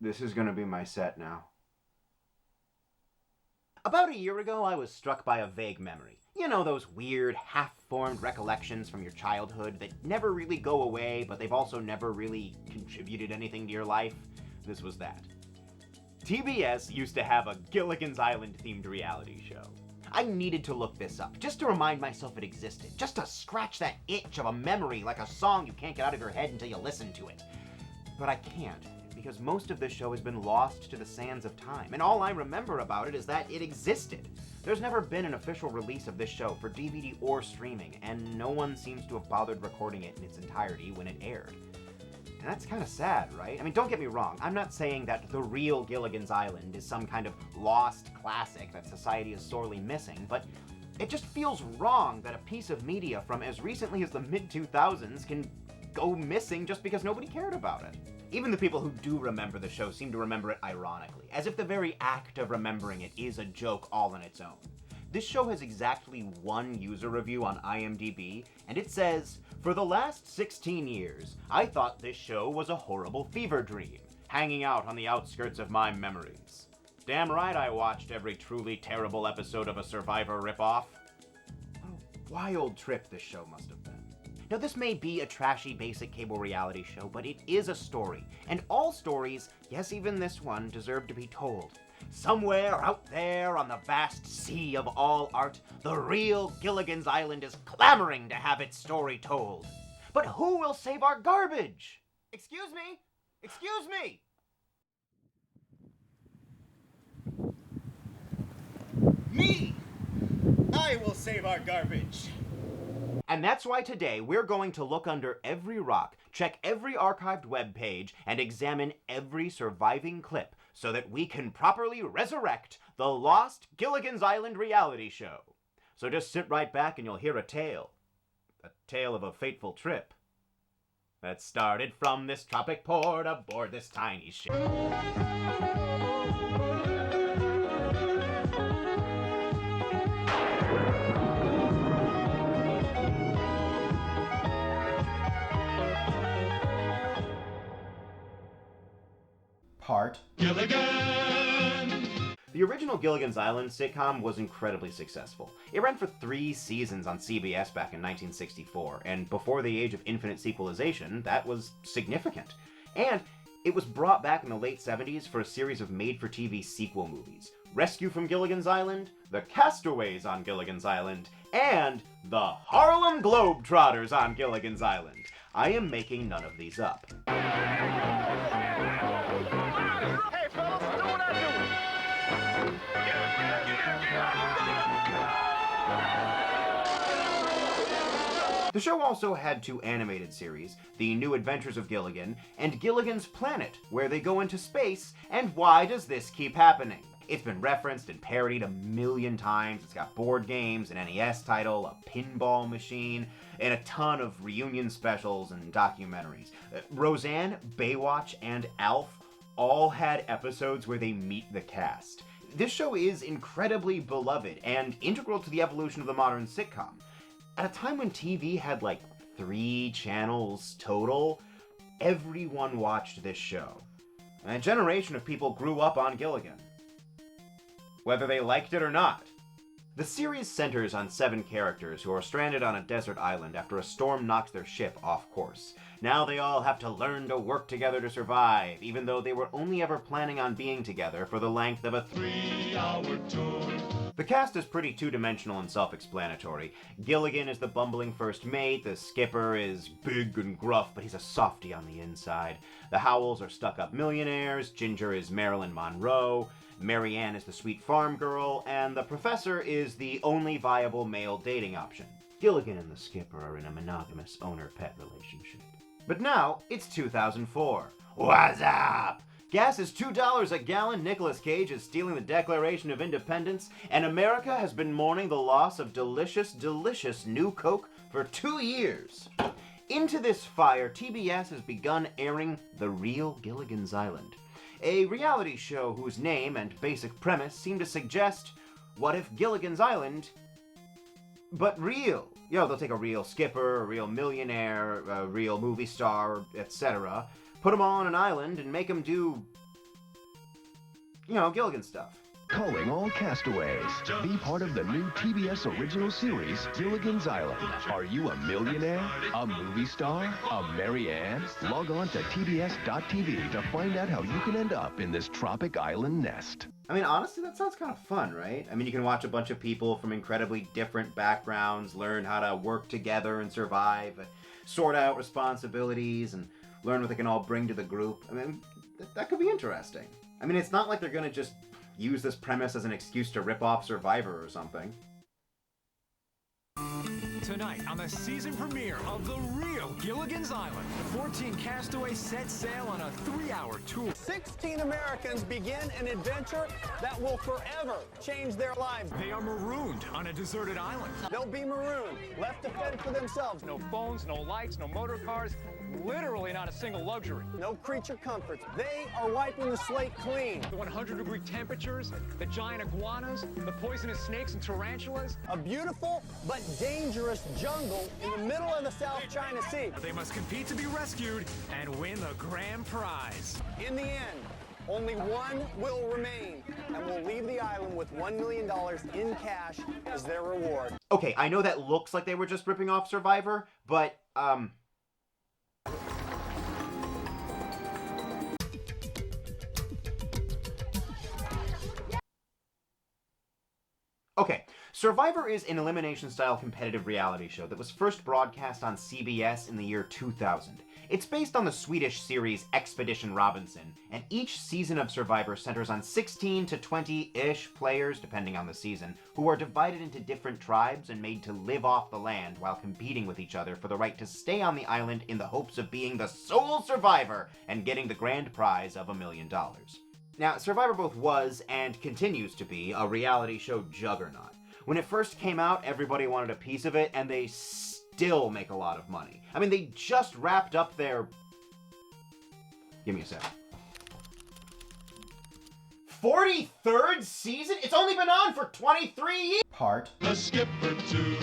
This is gonna be my set now. About a year ago, I was struck by a vague memory. You know, those weird, half-formed recollections from your childhood that never really go away, but they've also never really contributed anything to your life? This was that. TBS used to have a Gilligan's Island-themed reality show. I needed to look this up, just to remind myself it existed, just to scratch that itch of a memory like a song you can't get out of your head until you listen to it. But I can't, because most of this show has been lost to the sands of time, and all I remember about it is that it existed. There's never been an official release of this show for DVD or streaming, and no one seems to have bothered recording it in its entirety when it aired. And that's kind of sad, right? I mean, don't get me wrong, I'm not saying that the real Gilligan's Island is some kind of lost classic that society is sorely missing, but it just feels wrong that a piece of media from as recently as the mid-2000s can go missing just because nobody cared about it. Even the people who do remember the show seem to remember it ironically, as if the very act of remembering it is a joke all on its own. This show has exactly one user review on IMDb, and it says, "For the last 16 years, I thought this show was a horrible fever dream, hanging out on the outskirts of my memories. Damn right I watched every truly terrible episode of a Survivor ripoff." What a wild trip this show must have been. Now, this may be a trashy basic cable reality show, but it is a story, and all stories, yes, even this one, deserve to be told. Somewhere out there on the vast sea of all art, the real Gilligan's Island is clamoring to have its story told. But who will save our garbage? Excuse me? Excuse me! Me! I will save our garbage. And that's why today we're going to look under every rock, check every archived web page, and examine every surviving clip so that we can properly resurrect the lost Gilligan's Island reality show. So just sit right back and you'll hear a tale of a fateful trip that started from this tropic port aboard this tiny ship. Part. Gilligan! The original Gilligan's Island sitcom was incredibly successful. It ran for 3 seasons on CBS back in 1964, and before the age of infinite sequelization, that was significant. And it was brought back in the late 70s for a series of made-for-TV sequel movies. Rescue from Gilligan's Island, The Castaways on Gilligan's Island, and The Harlem Globetrotters on Gilligan's Island. I am making none of these up. The show also had 2 animated series, The New Adventures of Gilligan and Gilligan's Planet, where they go into space, and why does this keep happening? It's been referenced and parodied a million times. It's got board games, an NES title, a pinball machine, and a ton of reunion specials and documentaries. Roseanne, Baywatch, and Alf all had episodes where they meet the cast. This show is incredibly beloved and integral to the evolution of the modern sitcom. At a time when TV had like 3 channels total, everyone watched this show. And a generation of people grew up on Gilligan, whether they liked it or not. The series centers on 7 characters who are stranded on a desert island after a storm knocks their ship off course. Now they all have to learn to work together to survive, even though they were only ever planning on being together for the length of a 3-hour tour. The cast is pretty two-dimensional and self-explanatory. Gilligan is the bumbling first mate, the skipper is big and gruff, but he's a softie on the inside. The Howells are stuck-up millionaires, Ginger is Marilyn Monroe, Mary Ann is the sweet farm girl, and the professor is the only viable male dating option. Gilligan and the skipper are in a monogamous owner-pet relationship. But now, it's 2004. What's up? Gas is $2 a gallon, Nicolas Cage is stealing the Declaration of Independence, and America has been mourning the loss of delicious, delicious new Coke for 2 years. Into this fire, TBS has begun airing The Real Gilligan's Island, a reality show whose name and basic premise seem to suggest, what if Gilligan's Island, but real? You know, they'll take a real skipper, a real millionaire, a real movie star, etc., put them all on an island and make them do You know, Gilligan stuff. Calling all castaways. Be part of the new TBS original series, Gilligan's Island. Are you a millionaire? A movie star? A Mary Ann? Log on to tbs.tv to find out how you can end up in this tropic island nest. I mean, honestly, that sounds kind of fun, right? I mean, you can watch a bunch of people from incredibly different backgrounds learn how to work together and survive, sort out responsibilities, and learn what they can all bring to the group. I mean, that could be interesting. I mean, it's not like they're gonna just use this premise as an excuse to rip off Survivor or something. Tonight on the season premiere of The Real Gilligan's Island, the 14 castaways set sail on a 3-hour tour. 16 Americans begin an adventure that will forever change their lives. They are marooned on a deserted island. They'll be marooned, left to fend for themselves. No phones, no lights, no motor cars, literally not a single luxury. No creature comforts. They are wiping the slate clean. The 100-degree temperatures, the giant iguanas, the poisonous snakes and tarantulas. A beautiful but dangerous jungle in the middle of the South China Sea. They must compete to be rescued and win the grand prize. In the end, only one will remain and will leave the island with $1 million in cash as their reward. Okay, I know that looks like they were just ripping off Survivor, but, Okay, Survivor is an elimination-style competitive reality show that was first broadcast on CBS in the year 2000. It's based on the Swedish series Expedition Robinson, and each season of Survivor centers on 16 to 20-ish players, depending on the season, who are divided into different tribes and made to live off the land while competing with each other for the right to stay on the island in the hopes of being the sole survivor and getting the grand prize of $1 million. Now, Survivor both was, and continues to be, a reality show juggernaut. When it first came out, everybody wanted a piece of it, and they still make a lot of money. I mean, they just wrapped up their... Give me a sec. 43rd season? It's only been on for 23 years! Part. The skipper too.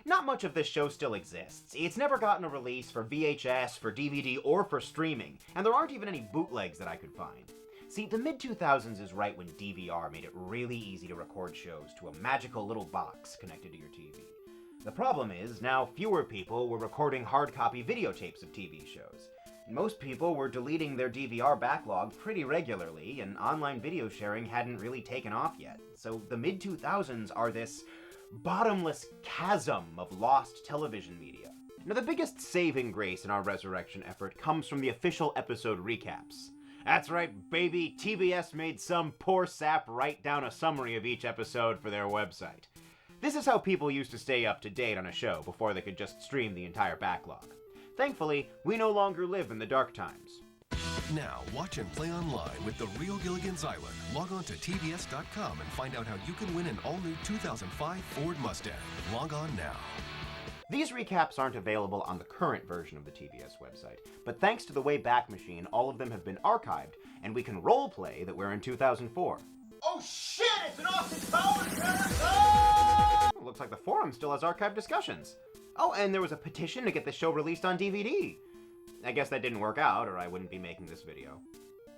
Not much of this show still exists. It's never gotten a release for VHS, for DVD, or for streaming, and there aren't even any bootlegs that I could find. See, the mid-2000s is right when DVR made it really easy to record shows to a magical little box connected to your TV. The problem is, now fewer people were recording hard copy videotapes of TV shows. Most people were deleting their DVR backlog pretty regularly, and online video sharing hadn't really taken off yet. So the mid-2000s are this bottomless chasm of lost television media. Now, the biggest saving grace in our resurrection effort comes from the official episode recaps. That's right, baby, TBS made some poor sap write down a summary of each episode for their website. This is how people used to stay up to date on a show before they could just stream the entire backlog. Thankfully, we no longer live in the dark times. Now, watch and play online with The Real Gilligan's Island. Log on to tbs.com and find out how you can win an all-new 2005 Ford Mustang. Log on now. These recaps aren't available on the current version of the TBS website, but thanks to the Wayback Machine, all of them have been archived, and we can roleplay that we're in 2004. Oh shit! It's an Austin Powers marathon! Looks like the forum still has archived discussions. Oh, and there was a petition to get the show released on DVD. I guess that didn't work out, or I wouldn't be making this video.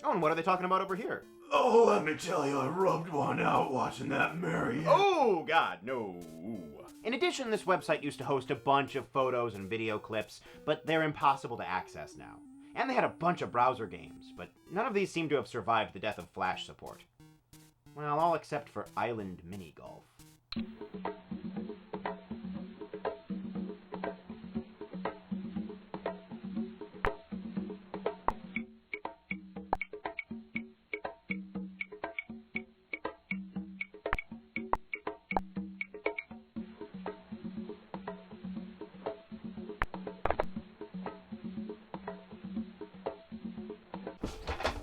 Oh, and what are they talking about over here? Oh, let me tell you, I rubbed one out watching that Mary. Oh, God, no. In addition, this website used to host a bunch of photos and video clips, but they're impossible to access now. And they had a bunch of browser games, but none of these seem to have survived the death of Flash support. Well, all except for Island Mini Golf.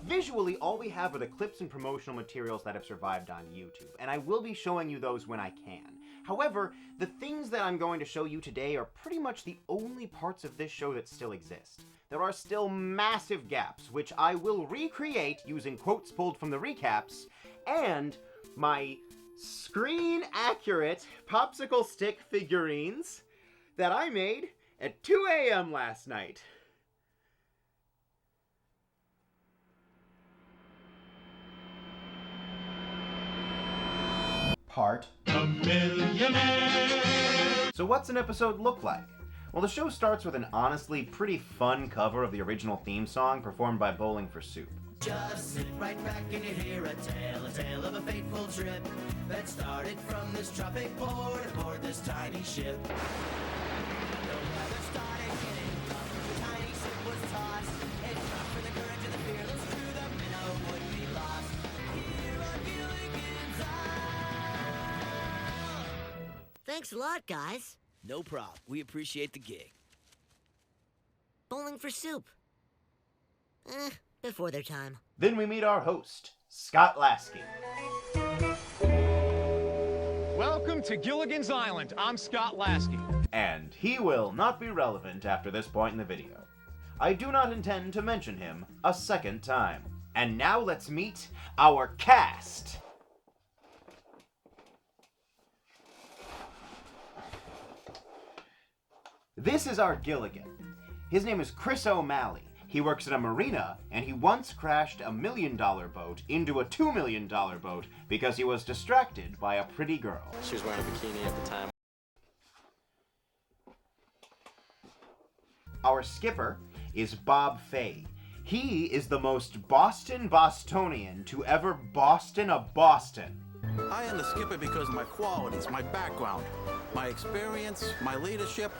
Visually, all we have are the clips and promotional materials that have survived on YouTube, and I will be showing you those when I can. However, the things that I'm going to show you today are pretty much the only parts of this show that still exist. There are still massive gaps, which I will recreate using quotes pulled from the recaps, and my screen-accurate popsicle stick figurines that I made at 2 a.m. last night. part. A millionaire. So what's an episode look like? Well, the show starts with an honestly pretty fun cover of the original theme song performed by Bowling for Soup. Just sit right back and you hear a tale of a fateful trip that started from this tropic port aboard this tiny ship. The weather started getting tough, the tiny ship was tossed. It dropped for the courage of the fearless crew, the minnow would be lost. Here on Gilligan's Isle. Thanks a lot, guys. No problem. We appreciate the gig. Bowling for Soup. Before their time. Then we meet our host, Scott Lasky. Welcome to Gilligan's Island. I'm Scott Lasky. And he will not be relevant after this point in the video. I do not intend to mention him a second time. And now let's meet our cast. This is our Gilligan. His name is Chris O'Malley. He works at a marina, and he once crashed a $1 million boat into a $2 million boat because he was distracted by a pretty girl. She was wearing a bikini at the time. Our skipper is Bob Fay. He is the most Bostonian to ever Boston a Boston. I am the skipper because of my qualities, my background, my experience, my leadership.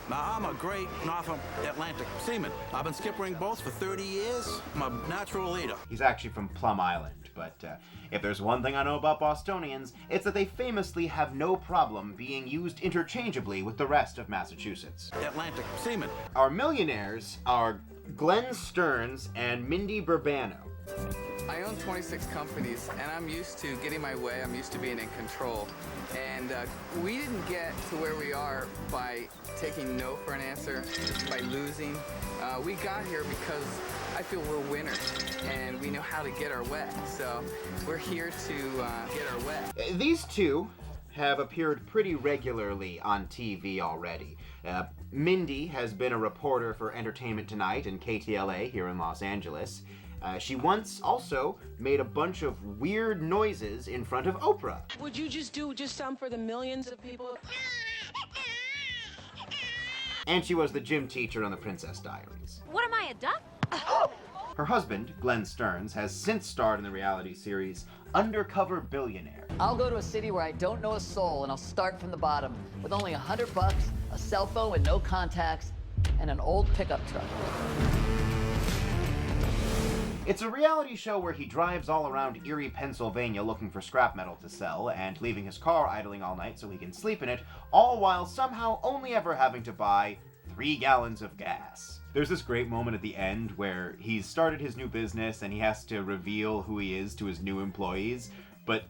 Now, I'm a great North Atlantic seaman. I've been skippering boats for 30 years. I'm a natural leader. He's actually from Plum Island, but if there's one thing I know about Bostonians, it's that they famously have no problem being used interchangeably with the rest of Massachusetts. Atlantic seaman. Our millionaires are Glenn Stearns and Mindy Burbano. I own 26 companies, and I'm used to getting my way. I'm used to being in control. And we didn't get to where we are by taking no for an answer, by losing. We got here because I feel we're winners, and we know how to get our way. So we're here to get our way. These two have appeared pretty regularly on TV already. Mindy has been a reporter for Entertainment Tonight and KTLA here in Los Angeles. She once also made a bunch of weird noises in front of Oprah. Would you just do some for the millions of people? And she was the gym teacher on The Princess Diaries. What am I, a duck? Her husband, Glenn Stearns, has since starred in the reality series Undercover Billionaire. I'll go to a city where I don't know a soul, and I'll start from the bottom with only $100, a cell phone with no contacts, and an old pickup truck. It's a reality show where he drives all around Erie, Pennsylvania looking for scrap metal to sell and leaving his car idling all night so he can sleep in it, all while somehow only ever having to buy 3 gallons of gas. There's this great moment at the end where he's started his new business and he has to reveal who he is to his new employees, but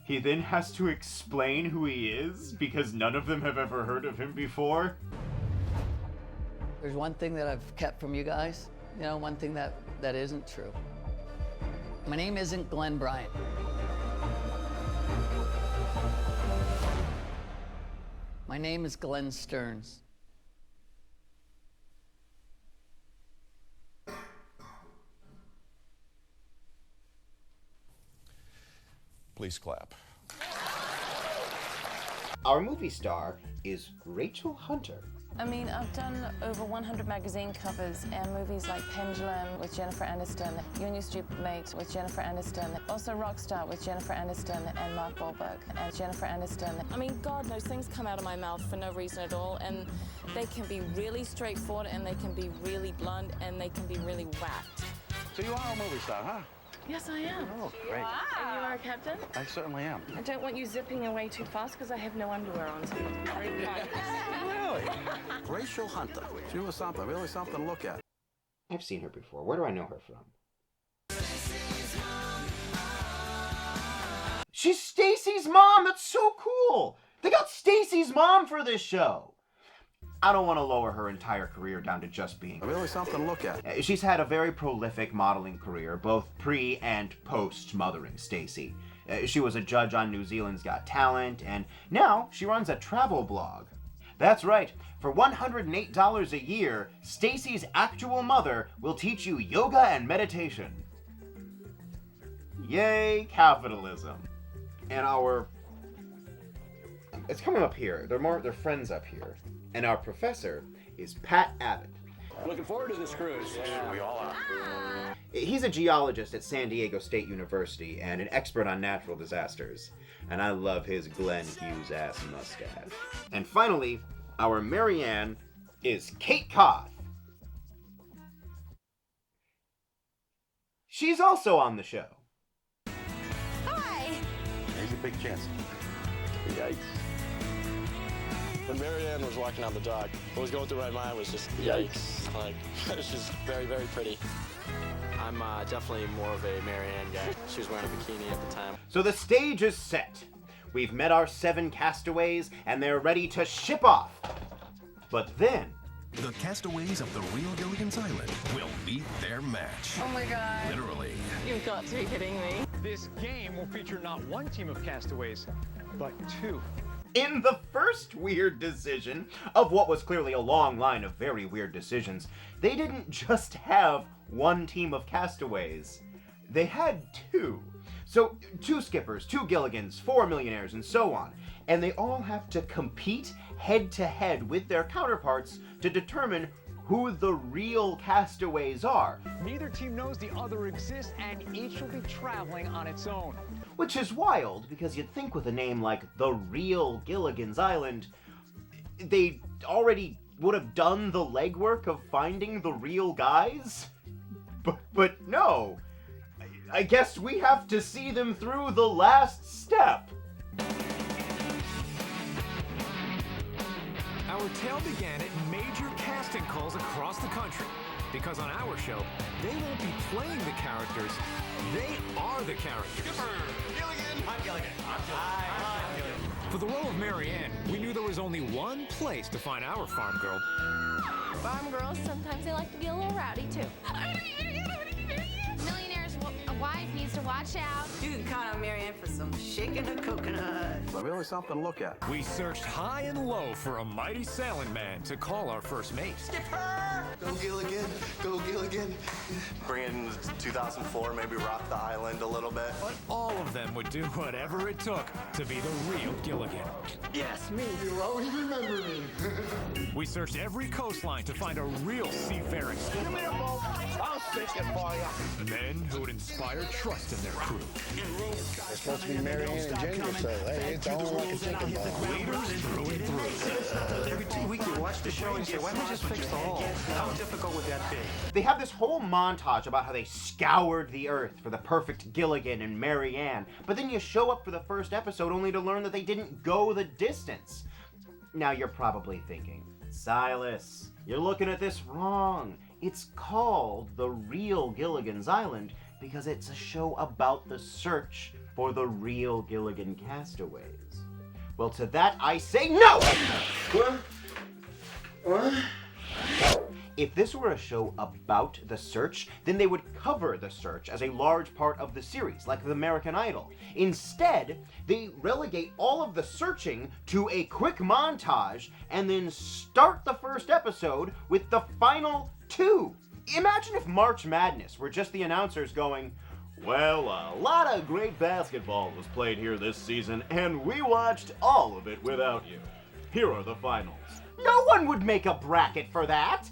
he then has to explain who he is because none of them have ever heard of him before. There's one thing that I've kept from you guys, one thing that isn't true. My name isn't Glenn Bryant. My name is Glenn Stearns. Please clap. Our movie star is Rachel Hunter. I mean, I've done over 100 magazine covers and movies like Pendulum with Jennifer Aniston, You and Your Stupid Mate with Jennifer Aniston, also Rockstar with Jennifer Aniston and Mark Wahlberg and Jennifer Aniston. I mean, God knows things come out of my mouth for no reason at all, and they can be really straightforward, and they can be really blunt, and they can be really whacked. So you are a movie star, huh? Yes, I am. Oh, great. Wow. And you are a captain? I certainly am. I don't want you zipping away too fast because I have no underwear on. So Really? Rachel Hunter. She was something, really something to look at. I've seen her before. Where do I know her from? She's Stacy's mom! That's so cool! They got Stacy's mom for this show! I don't want to lower her entire career down to just being... Really something to look at. She's had a very prolific modeling career, both pre- and post-mothering Stacy. She was a judge on New Zealand's Got Talent, and now she runs a travel blog. That's right, for $108 a year, Stacy's actual mother will teach you yoga and meditation. Yay, capitalism. And our It's coming up here. They're friends up here. And our professor is Pat Abbott. Looking forward to this cruise. Yeah, we all are. He's a geologist at San Diego State University and an expert on natural disasters. And I love his Glenn Hughes-ass mustache. And finally, our Marianne is Kate Koth. She's also on the show. Hi! There's a big chance. Yikes. When Marianne was walking down the dock, what was going through my mind was just yikes. Like, it's just very, very pretty. I'm definitely more of a Marianne guy. She was wearing a bikini at the time. So the stage is set. We've met our 7 castaways, and they're ready to ship off. But then... the castaways of the real Gilligan's Island will meet their match. Oh my god. Literally. You've got to be kidding me. This game will feature not one team of castaways, but 2. In the first weird decision of what was clearly a long line of very weird decisions, they didn't just have one team of castaways. They had 2. So 2 skippers, 2 Gilligans, 4 millionaires, and so on. And they all have to compete head-to-head with their counterparts to determine who the real castaways are. Neither team knows the other exists, and each will be traveling on its own. Which is wild, because you'd think with a name like The Real Gilligan's Island, they already would have done the legwork of finding the real guys? But no. I guess we have to see them through the last step. Our tale began at major casting calls across the country, because on our show, they won't be playing the characters, they are the characters. Gilligan! I'm Gilligan. I'm Gilligan. For the role of Marianne, we knew there was only one place to find our farm girl. Farm girls, sometimes they like to be a little rowdy, too. Millionaire's wife needs to watch out. You can count on Marianne for some shaking a coconut. Really something to look at. We searched high and low for a mighty sailing man to call our first mate. Skipper! Go Gilligan, go Gilligan. Bring in 2004, maybe rock the island a little bit. But all of them would do whatever it took to be the real Gilligan. Yes, me. You always remember me. We searched every coastline to find a real seafaring skipper. Give me a boat. I'll sink it for you. Men who would inspire trust in their crew. It's supposed to be Marianne and Ginger, so hey, it's all I can think about. Leaders through and through. Every 2 weeks you watch the show and say, why don't we just fix the hole? How difficult would that be? They have this whole montage about how they scoured the earth for the perfect Gilligan and Marianne, but then you show up for the first episode only to learn that they didn't go the distance. Now you're probably thinking, Silas, you're looking at this wrong. It's called The Real Gilligan's Island because it's a show about the search for the real Gilligan castaways. Well, to that I say no! What? If this were a show about the search, then they would cover the search as a large part of the series, like The American Idol. Instead, they relegate all of the searching to a quick montage and then start the first episode with the final 2. Imagine if March Madness were just the announcers going, well, a lot of great basketball was played here this season, and we watched all of it without you. Here are the finals. No one would make a bracket for that!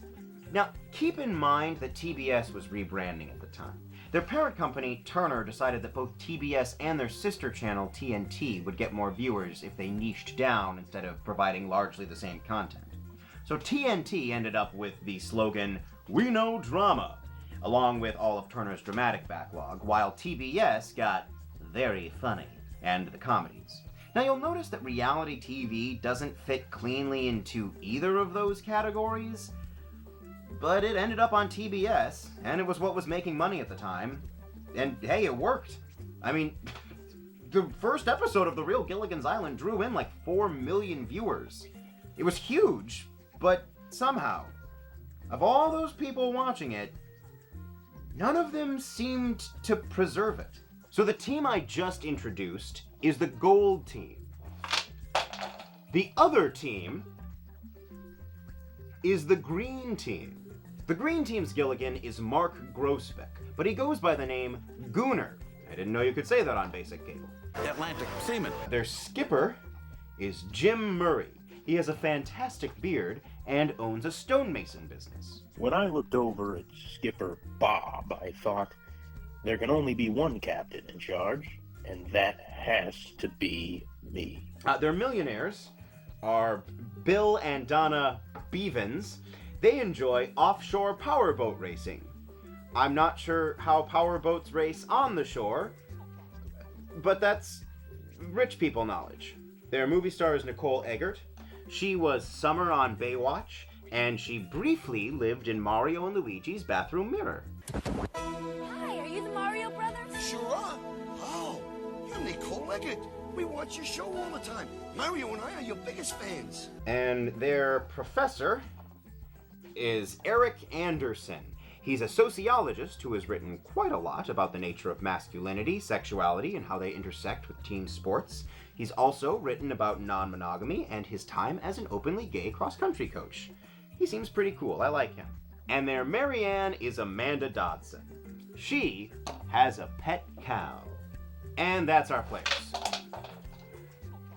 Now, keep in mind that TBS was rebranding at the time. Their parent company, Turner, decided that both TBS and their sister channel, TNT, would get more viewers if they niched down instead of providing largely the same content. So TNT ended up with the slogan, "We know drama," along with all of Turner's dramatic backlog, while TBS got very funny and the comedies. Now you'll notice that reality TV doesn't fit cleanly into either of those categories, but it ended up on TBS, and it was what was making money at the time, and hey, it worked. I mean, the first episode of The Real Gilligan's Island drew in like 4 million viewers. It was huge, but somehow, of all those people watching it, none of them seemed to preserve it. So the team I just introduced is the gold team. The other team is the green team. The green team's Gilligan is Mark Grosbeck, but he goes by the name Gooner. I didn't know you could say that on basic cable. Atlantic seaman. Their skipper is Jim Murray. He has a fantastic beard and owns a stonemason business. When I looked over at Skipper Bob, I thought, there can only be one captain in charge, and that has to be me. Their millionaires are Bill and Donna Beavens. They enjoy offshore powerboat racing. I'm not sure how powerboats race on the shore, but that's rich people knowledge. Their movie star is Nicole Eggert. She was Summer on Baywatch, and she briefly lived in Mario and Luigi's bathroom mirror. Hi, are you the Mario brothers? Sure are. Oh, you're Nicole Eggert. We watch your show all the time. Mario and I are your biggest fans. And their professor is Eric Anderson. He's a sociologist who has written quite a lot about the nature of masculinity, sexuality, and how they intersect with team sports. He's also written about non-monogamy and his time as an openly gay cross-country coach. He seems pretty cool. I like him. And their Marianne is Amanda Dodson. She has a pet cow. And that's our players.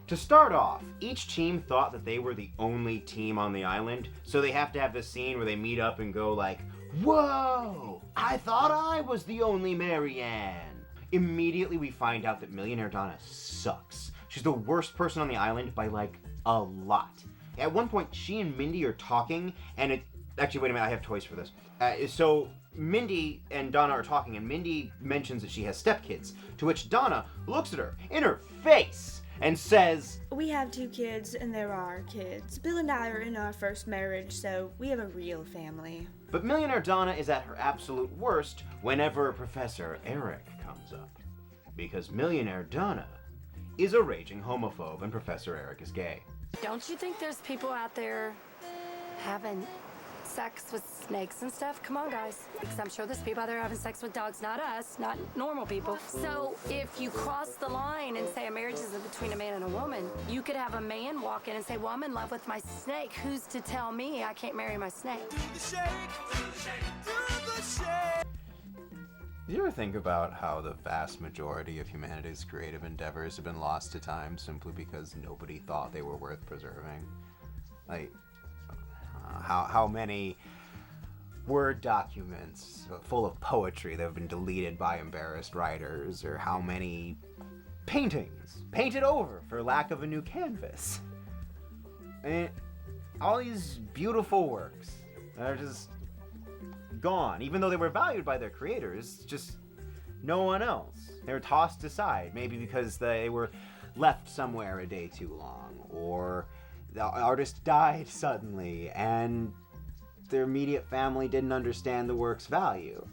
To start off, each team thought that they were the only team on the island, so they have to have this scene where they meet up and go like, "Whoa! I thought I was the only Marianne." Immediately we find out that Millionaire Donna sucks. She's the worst person on the island by like a lot. At one point, she and Mindy are talking, and actually, wait a minute, I have toys for this. So Mindy and Donna are talking, and Mindy mentions that she has stepkids, to which Donna looks at her in her face and says, "We have 2 kids, and they're our kids. Bill and I are in our first marriage, so we have a real family." But Millionaire Donna is at her absolute worst whenever Professor Eric comes up. Because Millionaire Donna is a raging homophobe, and Professor Eric is gay. Don't you think there's people out there having sex with snakes and stuff? Come on, guys. Because I'm sure there's people out there having sex with dogs, not us, not normal people. So if you cross the line and say a marriage is between a man and a woman, you could have a man walk in and say, "Well, I'm in love with my snake. Who's to tell me I can't marry my snake?" Do you ever think about how the vast majority of humanity's creative endeavors have been lost to time simply because nobody thought they were worth preserving? Like, how many Word documents full of poetry that have been deleted by embarrassed writers, or how many paintings painted over for lack of a new canvas. I mean, all these beautiful works are just gone, even though they were valued by their creators, just no one else. They were tossed aside, maybe because they were left somewhere a day too long, or the artist died suddenly and their immediate family didn't understand the work's value.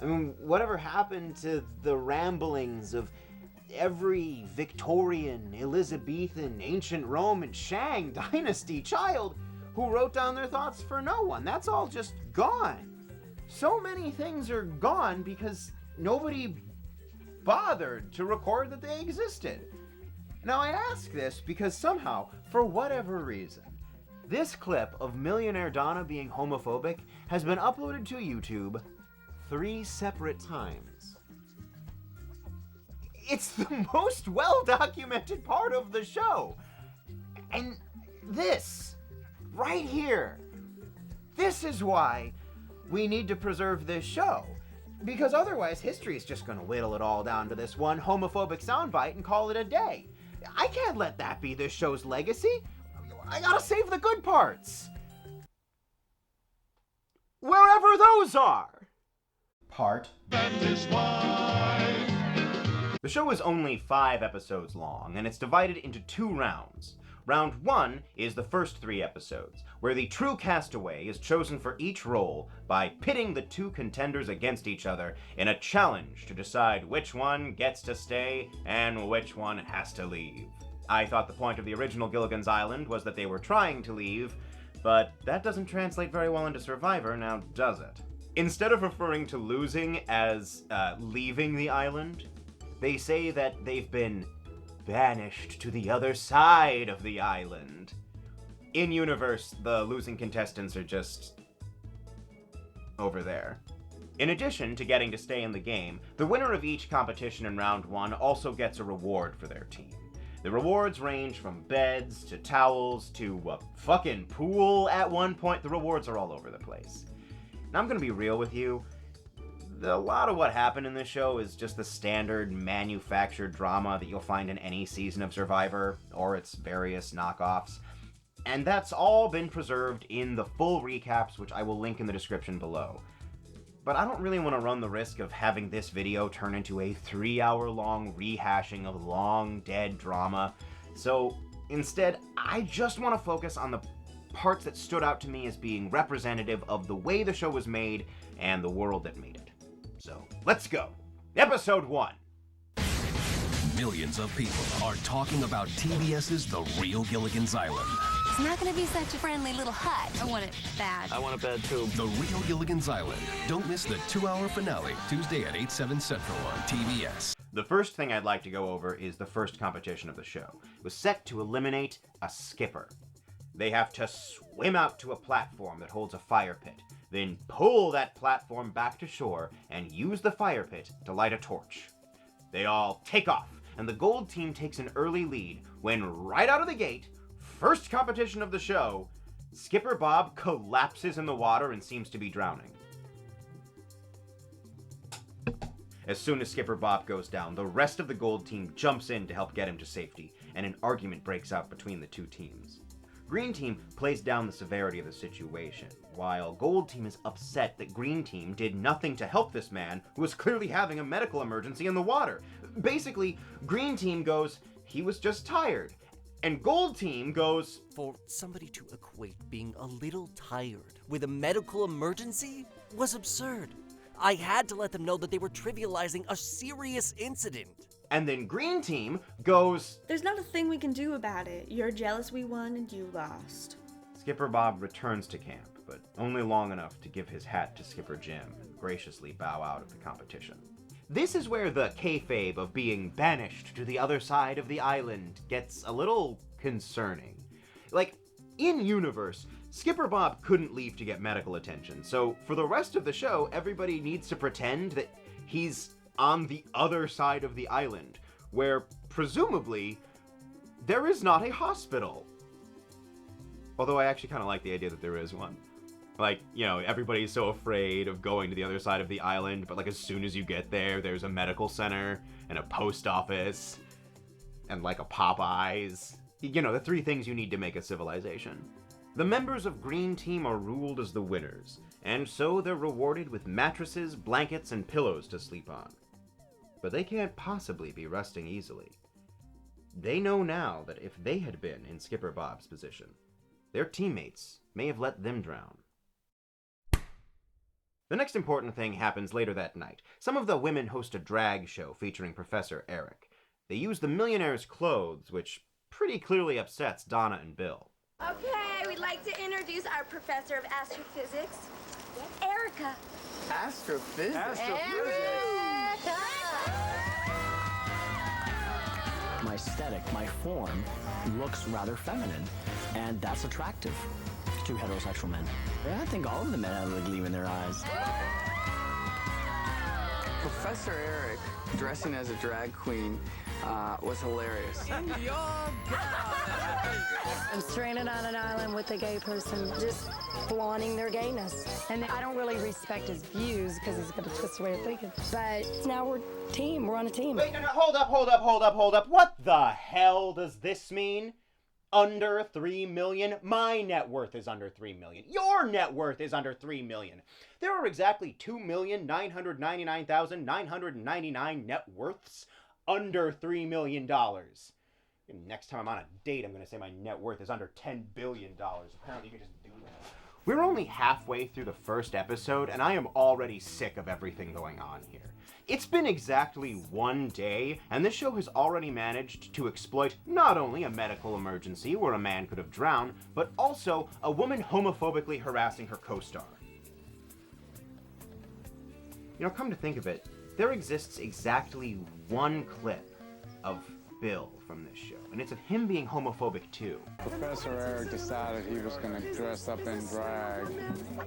I mean, whatever happened to the ramblings of every Victorian, Elizabethan, ancient Roman, Shang dynasty child who wrote down their thoughts for no one? That's all just gone. So many things are gone because nobody bothered to record that they existed. Now I ask this because somehow, for whatever reason, this clip of Millionaire Donna being homophobic has been uploaded to YouTube 3 separate times. It's the most well-documented part of the show. And this, right here, this is why we need to preserve this show. Because otherwise, history is just going to whittle it all down to this one homophobic soundbite and call it a day. I can't let that be this show's legacy. I gotta save the good parts. Wherever those are. Part. And his wife. The show is only 5 episodes long, and it's divided into 2 rounds. Round 1 is the first 3 episodes, where the true castaway is chosen for each role by pitting the 2 contenders against each other in a challenge to decide which one gets to stay and which one has to leave. I thought the point of the original Gilligan's Island was that they were trying to leave, but that doesn't translate very well into Survivor, now does it? Instead of referring to losing as leaving the island, they say that they've been banished to the other side of the island. In universe, the losing contestants are just over there. In addition to getting to stay in the game, the winner of each competition in round 1 also gets a reward for their team. The rewards range from beds to towels to a fucking pool at one point. The rewards are all over the place. Now I'm gonna be real with you. A lot of what happened in this show is just the standard manufactured drama that you'll find in any season of Survivor, or its various knockoffs. And that's all been preserved in the full recaps, which I will link in the description below. But I don't really want to run the risk of having this video turn into a 3-hour-long rehashing of long dead drama. So instead, I just want to focus on the parts that stood out to me as being representative of the way the show was made and the world that made it. So, let's go. Episode 1. Millions of people are talking about TBS's The Real Gilligan's Island. It's not gonna be such a friendly little hut. I want it bad. I want a bed too. The Real Gilligan's Island. Don't miss the 2-hour finale, Tuesday at 8/7 Central on TBS. The first thing I'd like to go over is the first competition of the show. It was set to eliminate a skipper. They have to swim out to a platform that holds a fire pit, then pull that platform back to shore and use the fire pit to light a torch. They all take off, and the gold team takes an early lead when right out of the gate, first competition of the show, Skipper Bob collapses in the water and seems to be drowning. As soon as Skipper Bob goes down, the rest of the gold team jumps in to help get him to safety, and an argument breaks out between the two teams. Green team plays down the severity of the situation, while gold team is upset that green team did nothing to help this man who was clearly having a medical emergency in the water. Basically, green team goes, he was just tired, and gold team goes, for somebody to equate being a little tired with a medical emergency was absurd. I had to let them know that they were trivializing a serious incident. And then green team goes, there's not a thing we can do about it. You're jealous we won and you lost. Skipper Bob returns to camp, but only long enough to give his hat to Skipper Jim and graciously bow out of the competition. This is where the kayfabe of being banished to the other side of the island gets a little concerning. Like, in universe, Skipper Bob couldn't leave to get medical attention, so for the rest of the show, everybody needs to pretend that he's on the other side of the island, where, presumably, there is not a hospital. Although I actually kind of like the idea that there is one. Like, you know, everybody's so afraid of going to the other side of the island, but like as soon as you get there, there's a medical center, and a post office, and like a Popeyes. You know, the 3 things you need to make a civilization. The members of Green Team are ruled as the winners, and so they're rewarded with mattresses, blankets, and pillows to sleep on. But they can't possibly be resting easily. They know now that if they had been in Skipper Bob's position, their teammates may have let them drown. The next important thing happens later that night. Some of the women host a drag show featuring Professor Eric. They use the Millionaire's clothes, which pretty clearly upsets Donna and Bill. Okay, we'd like to introduce our professor of astrophysics, Erica. Astrophysics? My aesthetic, my form, looks rather feminine, and that's attractive to heterosexual men. Yeah, I think all of the men have a gleam in their eyes. Professor Eric dressing as a drag queen was hilarious. I'm stranded on an island with a gay person just flaunting their gayness. And I don't really respect his views because he's got a twisted way of thinking. But now we're on a team. Wait, no, hold up. What the hell does this mean? Under 3 million? My net worth is under 3 million. Your net worth is under 3 million. There are exactly 2,999,999 net worths under $3 million. Next time I'm on a date, I'm going to say my net worth is under $10 billion. Apparently you can just do that. We're only halfway through the first episode, and I am already sick of everything going on here. It's been exactly 1 day, and this show has already managed to exploit not only a medical emergency where a man could have drowned, but also a woman homophobically harassing her co-star. You know, come to think of it, there exists exactly 1 clip of Bill from this show, and it's of him being homophobic too. Professor Eric decided he was going to dress up in drag.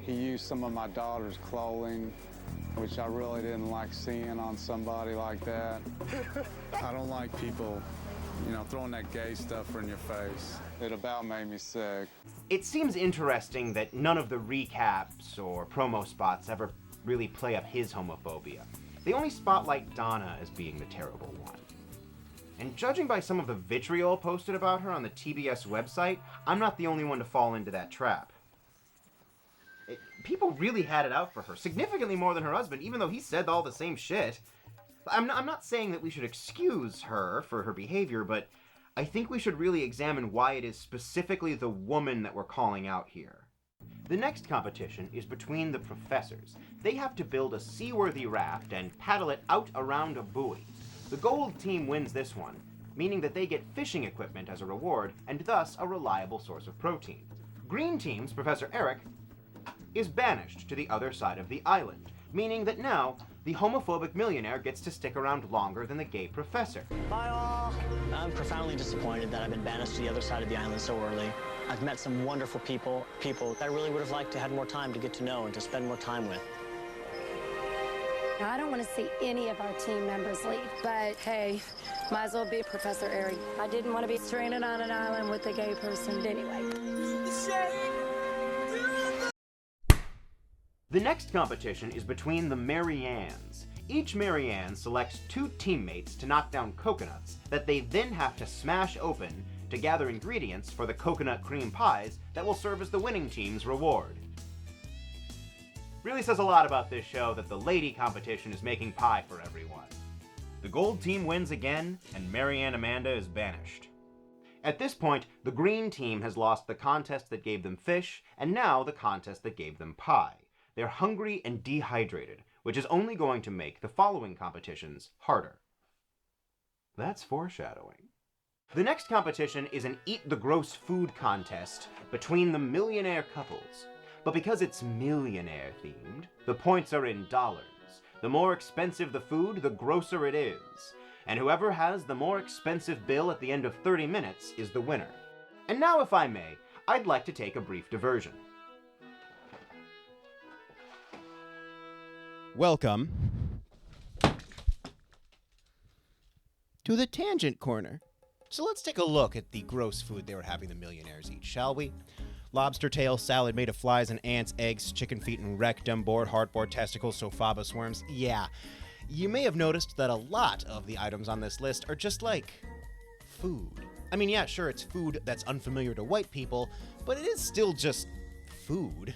He used some of my daughter's clothing, which I really didn't like seeing on somebody like that. I don't like people you know, throwing that gay stuff in your face. It about made me sick. It seems interesting that none of the recaps or promo spots ever really play up his homophobia. They only spotlight Donna as being the terrible one. And judging by some of the vitriol posted about her on the TBS website, I'm not the only one to fall into that trap. People really had it out for her, significantly more than her husband, even though he said all the same shit. I'm not saying that we should excuse her for her behavior, but I think we should really examine why it is specifically the woman that we're calling out here. The next competition is between the professors. They have to build a seaworthy raft and paddle it out around a buoy. The gold team wins this one, meaning that they get fishing equipment as a reward, and thus a reliable source of protein. Green team's Professor Eric is banished to the other side of the island, meaning that now the homophobic millionaire gets to stick around longer than the gay professor. Bye all! I'm profoundly disappointed that I've been banished to the other side of the island so early. I've met some wonderful people that I really would have liked to have more time to get to know and to spend more time with. Now, I don't want to see any of our team members leave, but hey, might as well be Professor Eric. I didn't want to be stranded on an island with a gay person anyway. The next competition is between the Mariannes. Each Marianne selects 2 teammates to knock down coconuts that they then have to smash open to gather ingredients for the coconut cream pies that will serve as the winning team's reward. Really says a lot about this show that the lady competition is making pie for everyone. The gold team wins again, and Marianne Amanda is banished. At this point, the green team has lost the contest that gave them fish, and now the contest that gave them pie. They're hungry and dehydrated, which is only going to make the following competitions harder. That's foreshadowing. The next competition is an Eat the Gross Food contest between the millionaire couples. But because it's millionaire themed, the points are in dollars. The more expensive the food, the grosser it is. And whoever has the more expensive bill at the end of 30 minutes is the winner. And now, if I may, I'd like to take a brief diversion. Welcome to the Tangent Corner. So let's take a look at the gross food they were having the millionaires eat, shall we? Lobster tail salad made of flies and ants, eggs, chicken feet and rectum, board, heartboard, testicles, sophobos, worms. Yeah, you may have noticed that a lot of the items on this list are just like food. I mean, yeah, sure, it's food that's unfamiliar to white people, but it is still just food.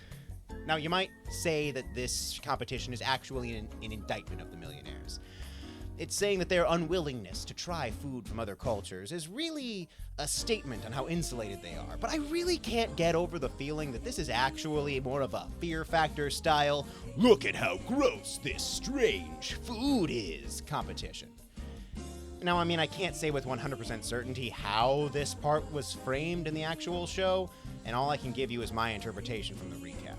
Now, you might say that this competition is actually an indictment of the millionaires. It's saying that their unwillingness to try food from other cultures is really a statement on how insulated they are. But I really can't get over the feeling that this is actually more of a Fear Factor style, look at how gross this strange food is competition. Now, I mean, I can't say with 100% certainty how this part was framed in the actual show, and all I can give you is my interpretation from the recap.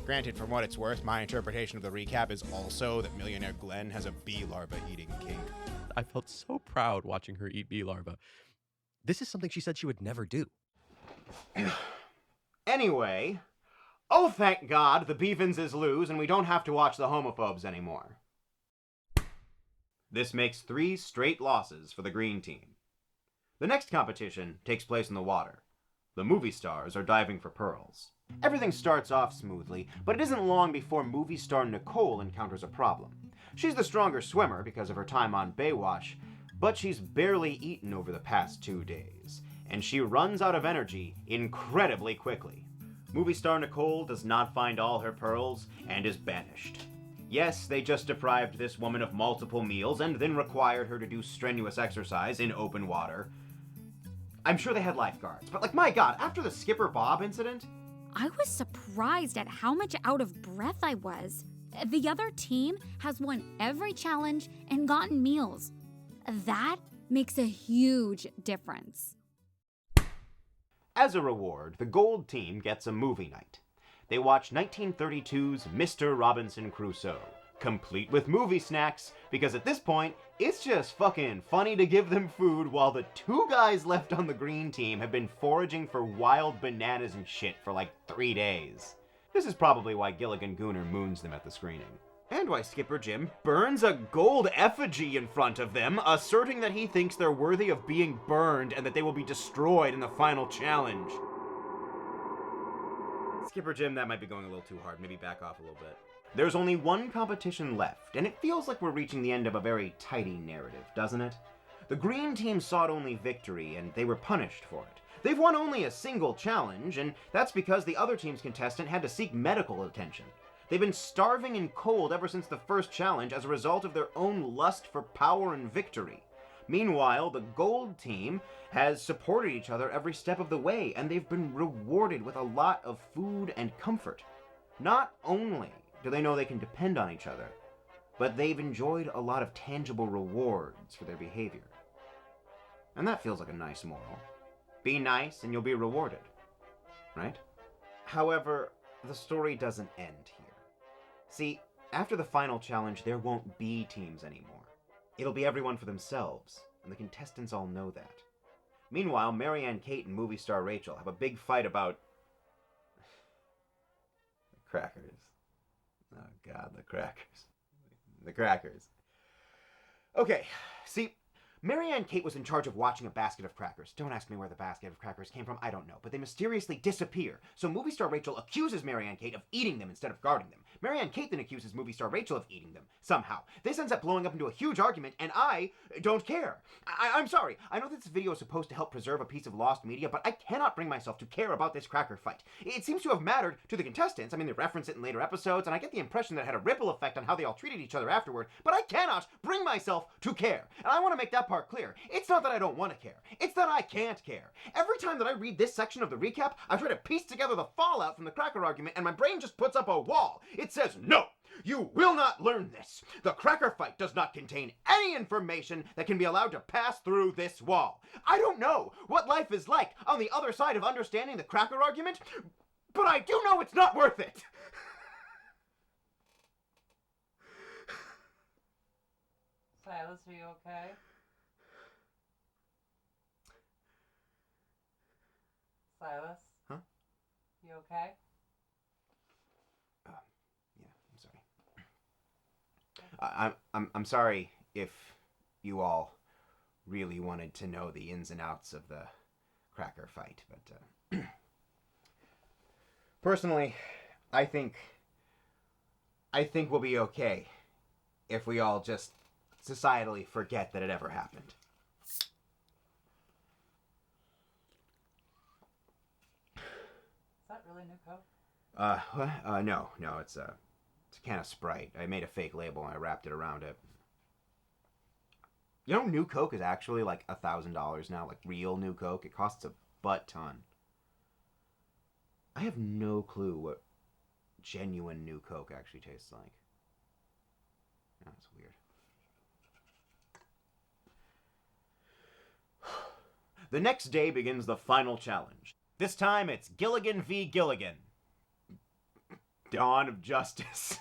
Granted, for what it's worth, my interpretation of the recap is also that Millionaire Glenn has a bee larva eating kink. I felt so proud watching her eat bee larva. This is something she said she would never do. Anyway, oh thank God the Beevanses lose and we don't have to watch the homophobes anymore. This makes 3 straight losses for the green team. The next competition takes place in the water. The movie stars are diving for pearls. Everything starts off smoothly, but it isn't long before movie star Nicole encounters a problem. She's the stronger swimmer because of her time on Baywatch, but she's barely eaten over the past 2 days, and she runs out of energy incredibly quickly. Movie star Nicole does not find all her pearls and is banished. Yes, they just deprived this woman of multiple meals and then required her to do strenuous exercise in open water. I'm sure they had lifeguards, but like, my God, after the Skipper Bob incident, I was surprised at how much out of breath I was. The other team has won every challenge and gotten meals. That makes a huge difference. As a reward, the gold team gets a movie night. They watch 1932's Mr. Robinson Crusoe, complete with movie snacks, because at this point, it's just fucking funny to give them food while the 2 guys left on the green team have been foraging for wild bananas and shit for like 3 days. This is probably why Gilligan Gooner moons them at the screening. And why Skipper Jim burns a gold effigy in front of them, asserting that he thinks they're worthy of being burned and that they will be destroyed in the final challenge. Skipper Jim, that might be going a little too hard. Maybe back off a little bit. There's only one competition left, and it feels like we're reaching the end of a very tidy narrative, doesn't it? The green team sought only victory, and they were punished for it. They've won only a single challenge, and that's because the other team's contestant had to seek medical attention. They've been starving and cold ever since the first challenge as a result of their own lust for power and victory. Meanwhile, the gold team has supported each other every step of the way, and they've been rewarded with a lot of food and comfort. Not only do they know they can depend on each other, but they've enjoyed a lot of tangible rewards for their behavior. And that feels like a nice moral. Be nice and you'll be rewarded, right? However, the story doesn't end here. See, after the final challenge, there won't be teams anymore. It'll be everyone for themselves, and the contestants all know that. Meanwhile, Marianne Kate and movie star Rachel have a big fight about the crackers. Oh God, the crackers. The crackers. Okay, see, Marianne Kate was in charge of watching a basket of crackers. Don't ask me where the basket of crackers came from, I don't know, but they mysteriously disappear. So movie star Rachel accuses Marianne Kate of eating them instead of guarding them. Marianne Kate then accuses movie star Rachel of eating them, somehow. This ends up blowing up into a huge argument, and I don't care. I'm sorry. I know that this video is supposed to help preserve a piece of lost media, but I cannot bring myself to care about this cracker fight. It seems to have mattered to the contestants. I mean, they reference it in later episodes, and I get the impression that it had a ripple effect on how they all treated each other afterward, but I cannot bring myself to care. And I want to make that part clear. It's not that I don't want to care. It's that I can't care. Every time that I read this section of the recap, I try to piece together the fallout from the cracker argument, and my brain just puts up a wall. It says, no! You will not learn this. The cracker fight does not contain any information that can be allowed to pass through this wall. I don't know what life is like on the other side of understanding the cracker argument, but I do know it's not worth it. Silas, are you okay? Silas? Huh? You okay? I'm sorry if you all really wanted to know the ins and outs of the cracker fight, but personally, I think we'll be okay if we all just societally forget that it ever happened. Is that really new Coke? No, it's a can of Sprite. I made a fake label and I wrapped it around it. You know, new Coke is actually like $1,000 now, like real new Coke. It costs a butt ton. I have no clue what genuine new Coke actually tastes like. That's weird. The next day begins the final challenge. This time it's Gilligan v. Gilligan. Dawn of justice.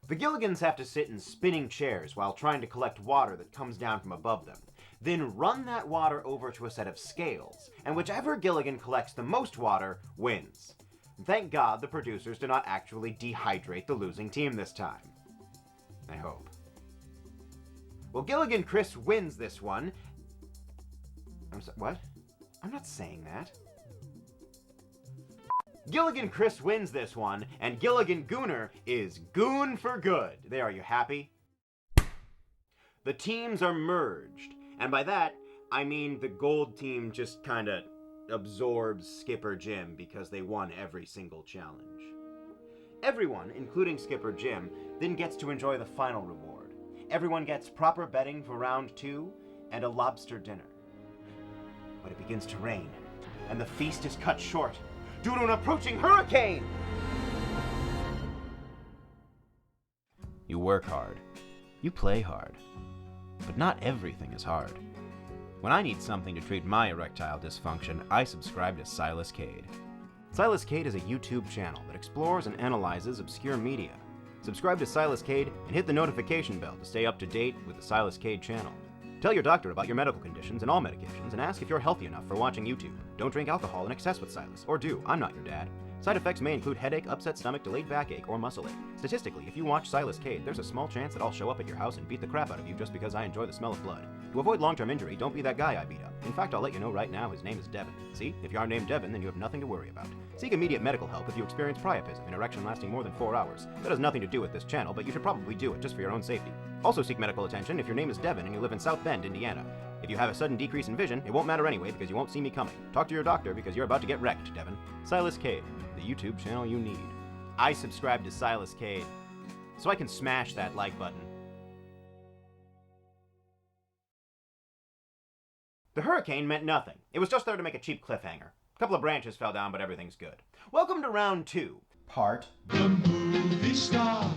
The Gilligans have to sit in spinning chairs while trying to collect water that comes down from above them. Then run that water over to a set of scales, and whichever Gilligan collects the most water wins. Thank God the producers did not actually dehydrate the losing team this time. I hope. Well, Gilligan Chris wins this one. What? I'm not saying that. Gilligan Chris wins this one, and Gilligan Gooner is goon for good. There, are you happy? The teams are merged, and by that, I mean the gold team just kinda absorbs Skipper Jim because they won every single challenge. Everyone, including Skipper Jim, then gets to enjoy the final reward. Everyone gets proper bedding for round 2 and a lobster dinner. But it begins to rain, and the feast is cut short due to an approaching hurricane! You work hard. You play hard. But not everything is hard. When I need something to treat my erectile dysfunction, I subscribe to Salasky. Salasky is a YouTube channel that explores and analyzes obscure media. Subscribe to Salasky and hit the notification bell to stay up to date with the Salasky channel. Tell your doctor about your medical conditions and all medications, and ask if you're healthy enough for watching YouTube. Don't drink alcohol in excess with Silas. Or do. I'm not your dad. Side effects may include headache, upset stomach, delayed backache, or muscle ache. Statistically, if you watch Salasky, there's a small chance that I'll show up at your house and beat the crap out of you just because I enjoy the smell of blood. To avoid long-term injury, don't be that guy I beat up. In fact, I'll let you know right now his name is Devin. See? If you are named Devin, then you have nothing to worry about. Seek immediate medical help if you experience priapism, an erection lasting more than 4 hours. That has nothing to do with this channel, but you should probably do it just for your own safety. Also seek medical attention if your name is Devin and you live in South Bend, Indiana. If you have a sudden decrease in vision, it won't matter anyway because you won't see me coming. Talk to your doctor because you're about to get wrecked, Devin. Salasky, the YouTube channel you need. I subscribe to Salasky so I can smash that like button. The hurricane meant nothing. It was just there to make a cheap cliffhanger. A couple of branches fell down, but everything's good. Welcome to round 2. Part The Movie Star.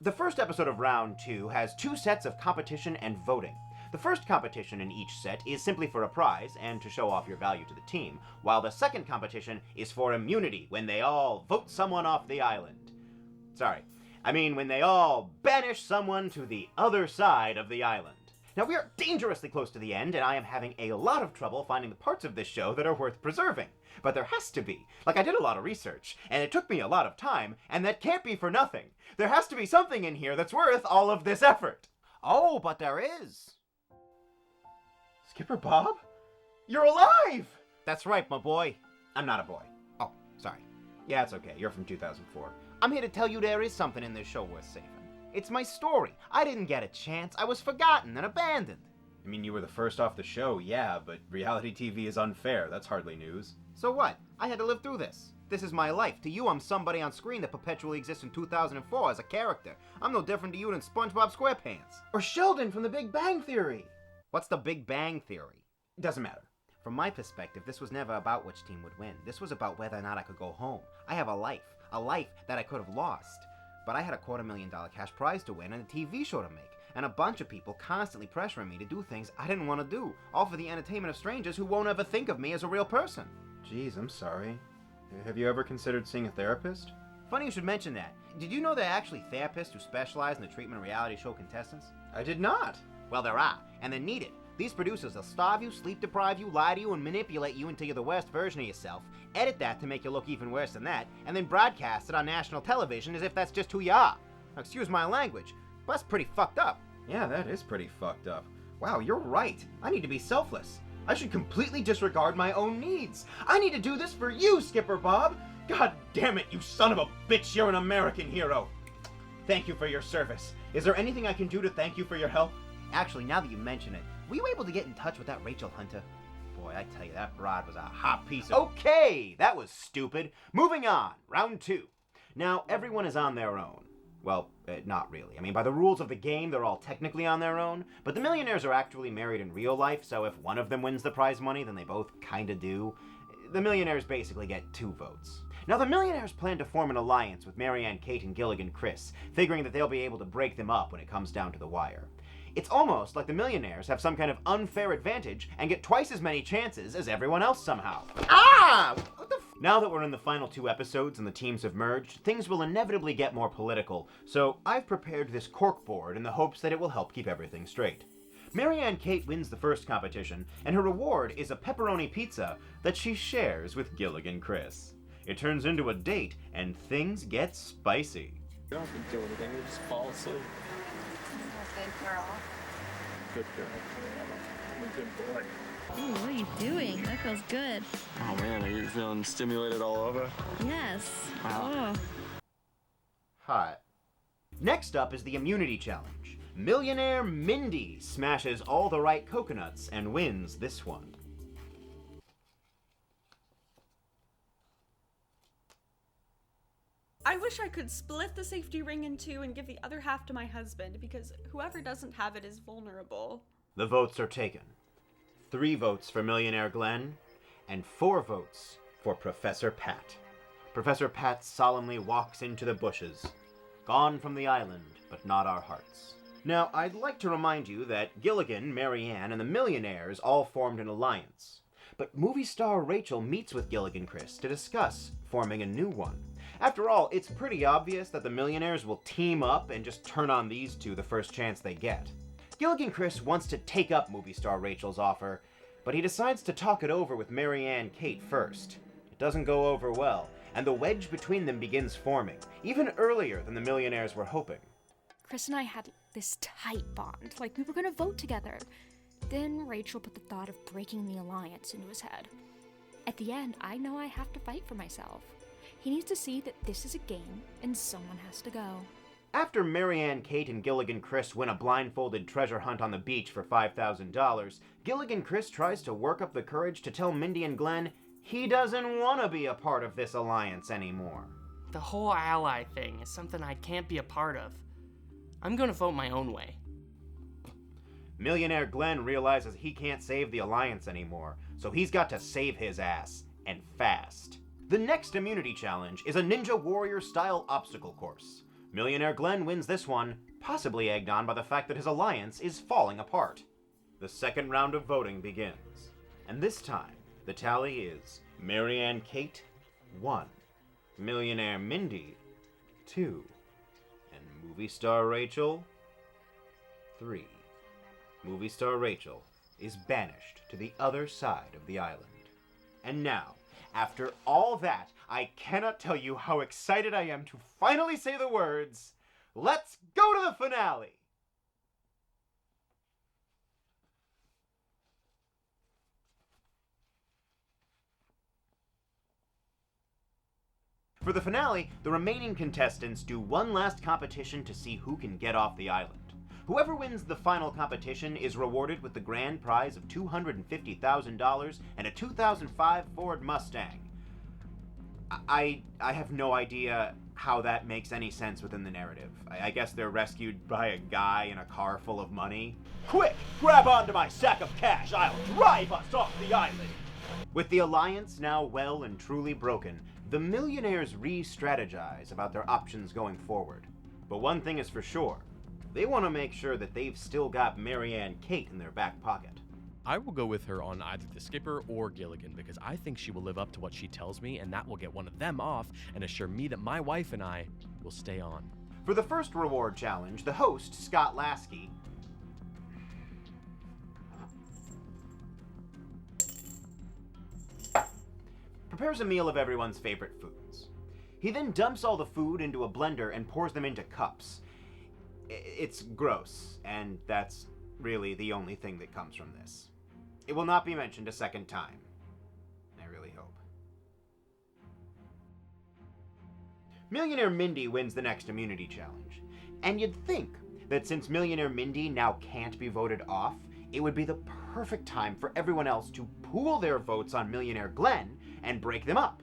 The first episode of round 2 has 2 sets of competition and voting. The first competition in each set is simply for a prize and to show off your value to the team, while the second competition is for immunity, when they all vote someone off the island. Sorry, I mean when they all banish someone to the other side of the island. Now we are dangerously close to the end, and I am having a lot of trouble finding the parts of this show that are worth preserving. But there has to be. Like, I did a lot of research, and it took me a lot of time, and that can't be for nothing. There has to be something in here that's worth all of this effort. Oh, but there is. Skipper Bob? You're alive! That's right, my boy. I'm not a boy. Oh, sorry. Yeah, it's okay. You're from 2004. I'm here to tell you there is something in this show worth saving. It's my story. I didn't get a chance. I was forgotten and abandoned. I mean, you were the first off the show, yeah, but reality TV is unfair. That's hardly news. So what? I had to live through this. This is my life. To you, I'm somebody on screen that perpetually exists in 2004 as a character. I'm no different to you than SpongeBob SquarePants. Or Sheldon from The Big Bang Theory. What's The Big Bang Theory? Doesn't matter. From my perspective, this was never about which team would win. This was about whether or not I could go home. I have a life that I could have lost. But I had a $250,000 cash prize to win and a TV show to make, and a bunch of people constantly pressuring me to do things I didn't want to do, all for the entertainment of strangers who won't ever think of me as a real person. Jeez, I'm sorry. Have you ever considered seeing a therapist? Funny you should mention that. Did you know there are actually therapists who specialize in the treatment of reality show contestants? I did not. Well, there are, and they're needed. These producers will starve you, sleep deprive you, lie to you, and manipulate you until you're the worst version of yourself, edit that to make you look even worse than that, and then broadcast it on national television as if that's just who you are. Now, excuse my language, but that's pretty fucked up. Yeah, that is pretty fucked up. Wow, you're right. I need to be selfless. I should completely disregard my own needs. I need to do this for you, Skipper Bob. God damn it, you son of a bitch, you're an American hero. Thank you for your service. Is there anything I can do to thank you for your help? Actually, now that you mention it, were you able to get in touch with that Rachel Hunter? Boy, I tell you, that broad was a hot piece of... Okay, that was stupid. Moving on, round 2. Now, everyone is on their own. Well, not really. I mean, by the rules of the game, they're all technically on their own, but the millionaires are actually married in real life, so if one of them wins the prize money, then they both kinda do. The millionaires basically get 2 votes. Now, the millionaires plan to form an alliance with Marianne, Kate, and Gilligan Cress, figuring that they'll be able to break them up when it comes down to the wire. It's almost like the millionaires have some kind of unfair advantage and get twice as many chances as everyone else somehow. Ah! What the Now that we're in the final 2 episodes and the teams have merged, things will inevitably get more political, so I've prepared this corkboard in the hopes that it will help keep everything straight. Marianne Kate wins the first competition, and her reward is a pepperoni pizza that she shares with Gilligan Cress. It turns into a date, and things get spicy. You don't have to do anything, you just fall asleep. Good girl. Good girl. I'm a good boy. Ooh, what are you doing? That feels good. Oh man, are you feeling stimulated all over? Yes. Wow. Oh. Hot. Next up is the immunity challenge. Millionaire Mindy smashes all the right coconuts and wins this one. I wish I could split the safety ring in 2 and give the other half to my husband, because whoever doesn't have it is vulnerable. The votes are taken. 3 votes for Millionaire Glenn, and 4 votes for Professor Pat. Professor Pat solemnly walks into the bushes, gone from the island, but not our hearts. Now, I'd like to remind you that Gilligan, Marianne, and the Millionaires all formed an alliance. But movie star Rachel meets with Gilligan Cress to discuss forming a new one. After all, it's pretty obvious that the millionaires will team up and just turn on these 2 the first chance they get. Gilligan Cress wants to take up movie star Rachel's offer, but he decides to talk it over with Marianne Kate first. It doesn't go over well, and the wedge between them begins forming, even earlier than the millionaires were hoping. Chris and I had this tight bond, like we were gonna vote together. Then Rachel put the thought of breaking the alliance into his head. At the end, I know I have to fight for myself. He needs to see that this is a game, and someone has to go. After Marianne, Kate, and Gilligan Chris win a blindfolded treasure hunt on the beach for $5,000, Gilligan Chris tries to work up the courage to tell Mindy and Glenn he doesn't want to be a part of this alliance anymore. The whole ally thing is something I can't be a part of. I'm gonna vote my own way. Millionaire Glenn realizes he can't save the alliance anymore, so he's got to save his ass, and fast. The next immunity challenge is a Ninja Warrior-style obstacle course. Millionaire Glenn wins this one, possibly egged on by the fact that his alliance is falling apart. The second round of voting begins, and this time, the tally is Marianne Kate, 1, Millionaire Mindy, 2, and Movie Star Rachel, 3. Movie Star Rachel is banished to the other side of the island. And now, after all that, I cannot tell you how excited I am to finally say the words, let's go to the finale! For the finale, the remaining contestants do one last competition to see who can get off the island. Whoever wins the final competition is rewarded with the grand prize of $250,000 and a 2005 Ford Mustang. I have no idea how that makes any sense within the narrative. I guess they're rescued by a guy in a car full of money. Quick, grab onto my sack of cash, I'll drive us off the island! With the alliance now well and truly broken, the millionaires re-strategize about their options going forward. But one thing is for sure, they want to make sure that they've still got Marianne Kate in their back pocket. I will go with her on either the skipper or Gilligan because I think she will live up to what she tells me, and that will get one of them off and assure me that my wife and I will stay on. For the first reward challenge, the host, Scott Lasky, prepares a meal of everyone's favorite foods. He then dumps all the food into a blender and pours them into cups. It's gross, and that's really the only thing that comes from this. It will not be mentioned a second time. I really hope. Millionaire Mindy wins the next immunity challenge. And you'd think that since Millionaire Mindy now can't be voted off, it would be the perfect time for everyone else to pool their votes on Millionaire Glenn and break them up.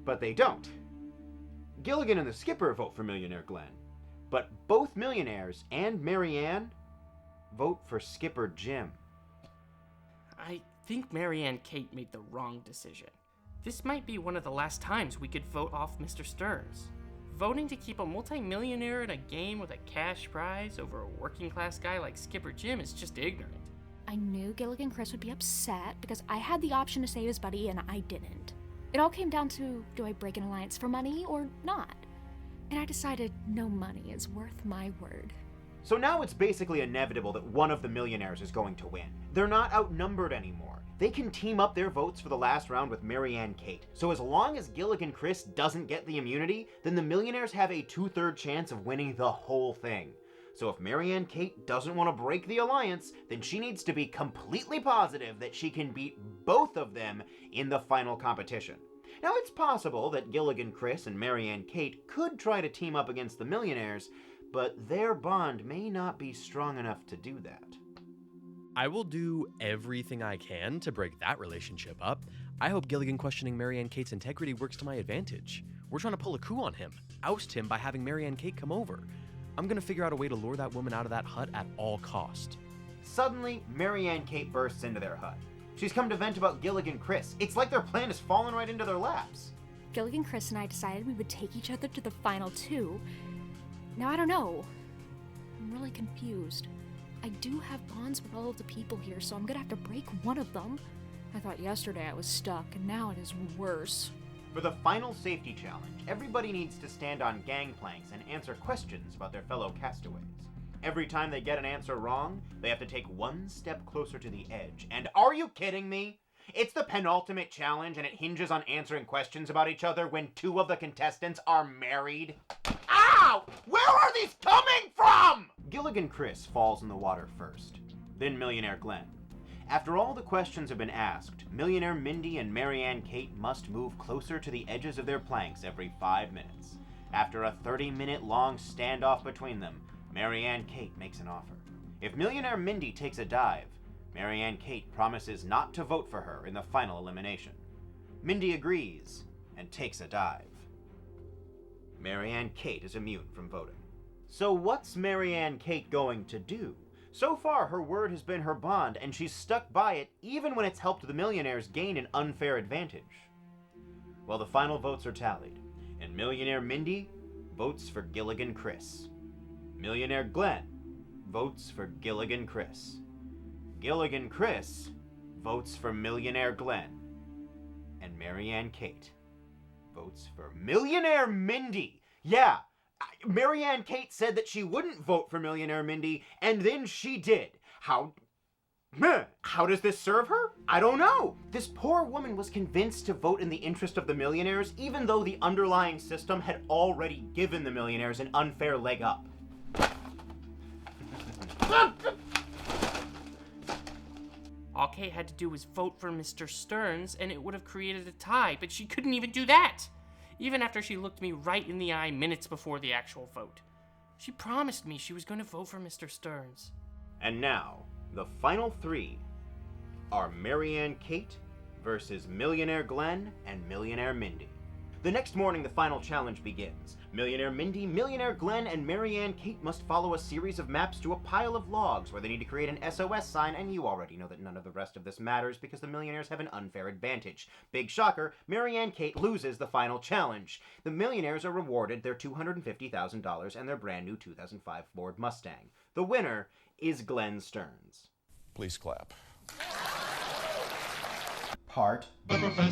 But they don't. Gilligan and the skipper vote for Millionaire Glenn, but both millionaires and Marianne vote for Skipper Jim. I think Marianne Kate made the wrong decision. This might be one of the last times we could vote off Mr. Stearns. Voting to keep a multi-millionaire in a game with a cash prize over a working-class guy like Skipper Jim is just ignorant. I knew Gilligan Chris would be upset because I had the option to save his buddy and I didn't. It all came down to, do I break an alliance for money or not? And I decided no money is worth my word. So now it's basically inevitable that one of the millionaires is going to win. They're not outnumbered anymore. They can team up their votes for the last round with Marianne Kate. So as long as Gilligan Chris doesn't get the immunity, then the millionaires have a 2/3 chance of winning the whole thing. So if Marianne Kate doesn't want to break the alliance, then she needs to be completely positive that she can beat both of them in the final competition. Now it's possible that Gilligan Chris and Marianne Kate could try to team up against the millionaires, but their bond may not be strong enough to do that. I will do everything I can to break that relationship up. I hope Gilligan questioning Marianne Kate's integrity works to my advantage. We're trying to pull a coup on him, oust him by having Marianne Kate come over. I'm gonna figure out a way to lure that woman out of that hut at all cost. Suddenly, Marianne Kate bursts into their hut. She's come to vent about Gilligan Chris. It's like their plan has fallen right into their laps. Gilligan Chris and I decided we would take each other to the final two. Now I don't know. I'm really confused. I do have bonds with all of the people here, so I'm gonna have to break one of them. I thought yesterday I was stuck, and now it is worse. For the final safety challenge, everybody needs to stand on gangplanks and answer questions about their fellow castaways. Every time they get an answer wrong, they have to take one step closer to the edge. And are you kidding me? It's the penultimate challenge, and it hinges on answering questions about each other when two of the contestants are married. Ow! Where are these coming from? Gilligan Cress falls in the water first, then Millionaire Glenn. After all the questions have been asked, Millionaire Mindy and Marianne Kate must move closer to the edges of their planks every 5 minutes. After a 30-minute long standoff between them, Marianne Kate makes an offer. If Millionaire Mindy takes a dive, Marianne Kate promises not to vote for her in the final elimination. Mindy agrees and takes a dive. Marianne Kate is immune from voting. So what's Marianne Kate going to do? So far, her word has been her bond, and she's stuck by it even when it's helped the millionaires gain an unfair advantage. Well, the final votes are tallied, and Millionaire Mindy votes for Gilligan Cress. Millionaire Glenn votes for Gilligan Cress. Gilligan Cress votes for Millionaire Glenn. And Marianne Kate votes for Millionaire Mindy. Yeah, Marianne Kate said that she wouldn't vote for Millionaire Mindy, and then she did. How does this serve her? I don't know. This poor woman was convinced to vote in the interest of the millionaires, even though the underlying system had already given the millionaires an unfair leg up. All Kate had to do was vote for Mr. Stearns, and it would have created a tie, but she couldn't even do that, even after she looked me right in the eye minutes before the actual vote. She promised me she was going to vote for Mr. Stearns. And now, the final three are Marianne Kate versus Millionaire Glenn and Millionaire Mindy. The next morning, the final challenge begins. Millionaire Mindy, Millionaire Glenn, and Marianne Kate must follow a series of maps to a pile of logs where they need to create an SOS sign, and you already know that none of the rest of this matters because the millionaires have an unfair advantage. Big shocker, Marianne Kate loses the final challenge. The millionaires are rewarded their $250,000 and their brand new 2005 Ford Mustang. The winner is Glenn Stearns. Please clap. Part Jennifer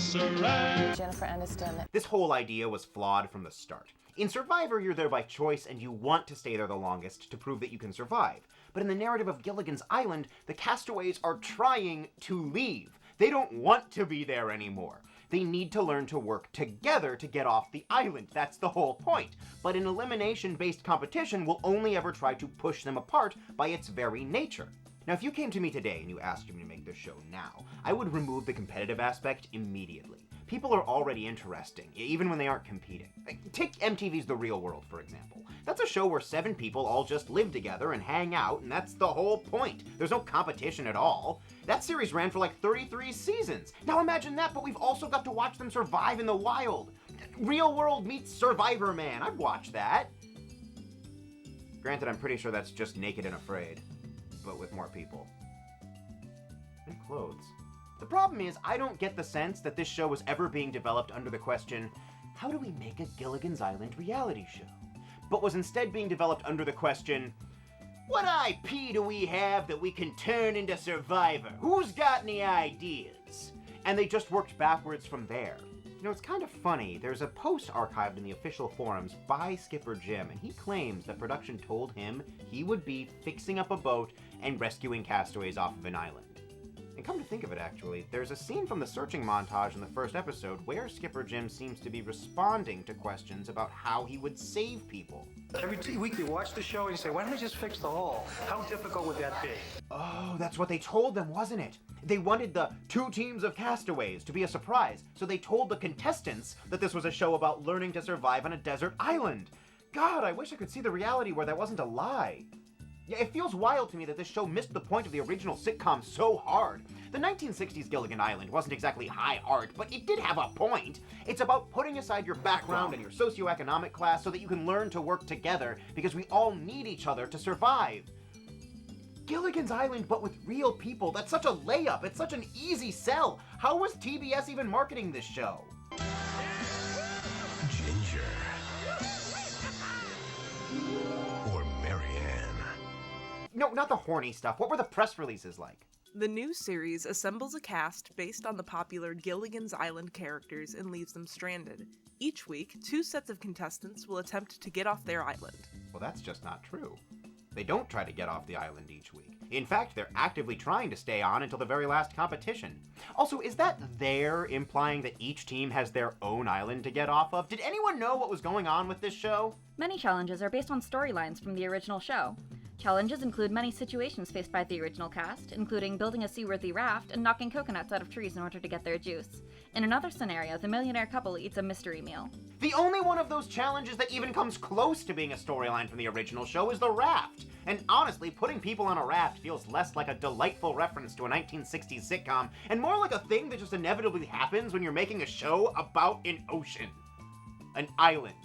Aniston. This whole idea was flawed from the start. In Survivor, you're there by choice and you want to stay there the longest to prove that you can survive. But in the narrative of Gilligan's Island, the castaways are trying to leave. They don't want to be there anymore. They need to learn to work together to get off the island. That's the whole point. But an elimination-based competition will only ever try to push them apart by its very nature. Now, if you came to me today and you asked me to make this show now, I would remove the competitive aspect immediately. People are already interesting, even when they aren't competing. Take MTV's The Real World, for example. That's a show where 7 people all just live together and hang out, and that's the whole point. There's no competition at all. That series ran for like 33 seasons. Now imagine that, but we've also got to watch them survive in the wild. Real World meets Survivor Man. I'd watch that. Granted, I'm pretty sure that's just Naked and Afraid, but with more people. And clothes. The problem is, I don't get the sense that this show was ever being developed under the question, how do we make a Gilligan's Island reality show? But was instead being developed under the question, what IP do we have that we can turn into Survivor? Who's got any ideas? And they just worked backwards from there. You know, it's kind of funny. There's a post archived in the official forums by Skipper Jim, and he claims that production told him he would be fixing up a boat and rescuing castaways off of an island. And come to think of it, actually, there's a scene from the searching montage in the first episode where Skipper Jim seems to be responding to questions about how he would save people. Every week you watch the show and you say, why don't I just fix the hull? How difficult would that be? Oh, that's what they told them, wasn't it? They wanted the 2 teams of castaways to be a surprise, so they told the contestants that this was a show about learning to survive on a desert island. God, I wish I could see the reality where that wasn't a lie. Yeah, it feels wild to me that this show missed the point of the original sitcom so hard. The 1960s Gilligan Island wasn't exactly high art, but it did have a point. It's about putting aside your background and your socioeconomic class so that you can learn to work together, because we all need each other to survive. Gilligan's Island, but with real people, that's such a layup, it's such an easy sell. How was TBS even marketing this show? Ginger. Or Marianne. No, not the horny stuff. What were the press releases like? The new series assembles a cast based on the popular Gilligan's Island characters and leaves them stranded. Each week, 2 sets of contestants will attempt to get off their island. Well, that's just not true. They don't try to get off the island each week. In fact, they're actively trying to stay on until the very last competition. Also, is that there implying that each team has their own island to get off of? Did anyone know what was going on with this show? Many challenges are based on storylines from the original show. Challenges include many situations faced by the original cast, including building a seaworthy raft and knocking coconuts out of trees in order to get their juice. In another scenario, the millionaire couple eats a mystery meal. The only one of those challenges that even comes close to being a storyline from the original show is the raft. And honestly, putting people on a raft feels less like a delightful reference to a 1960s sitcom and more like a thing that just inevitably happens when you're making a show about an ocean. An island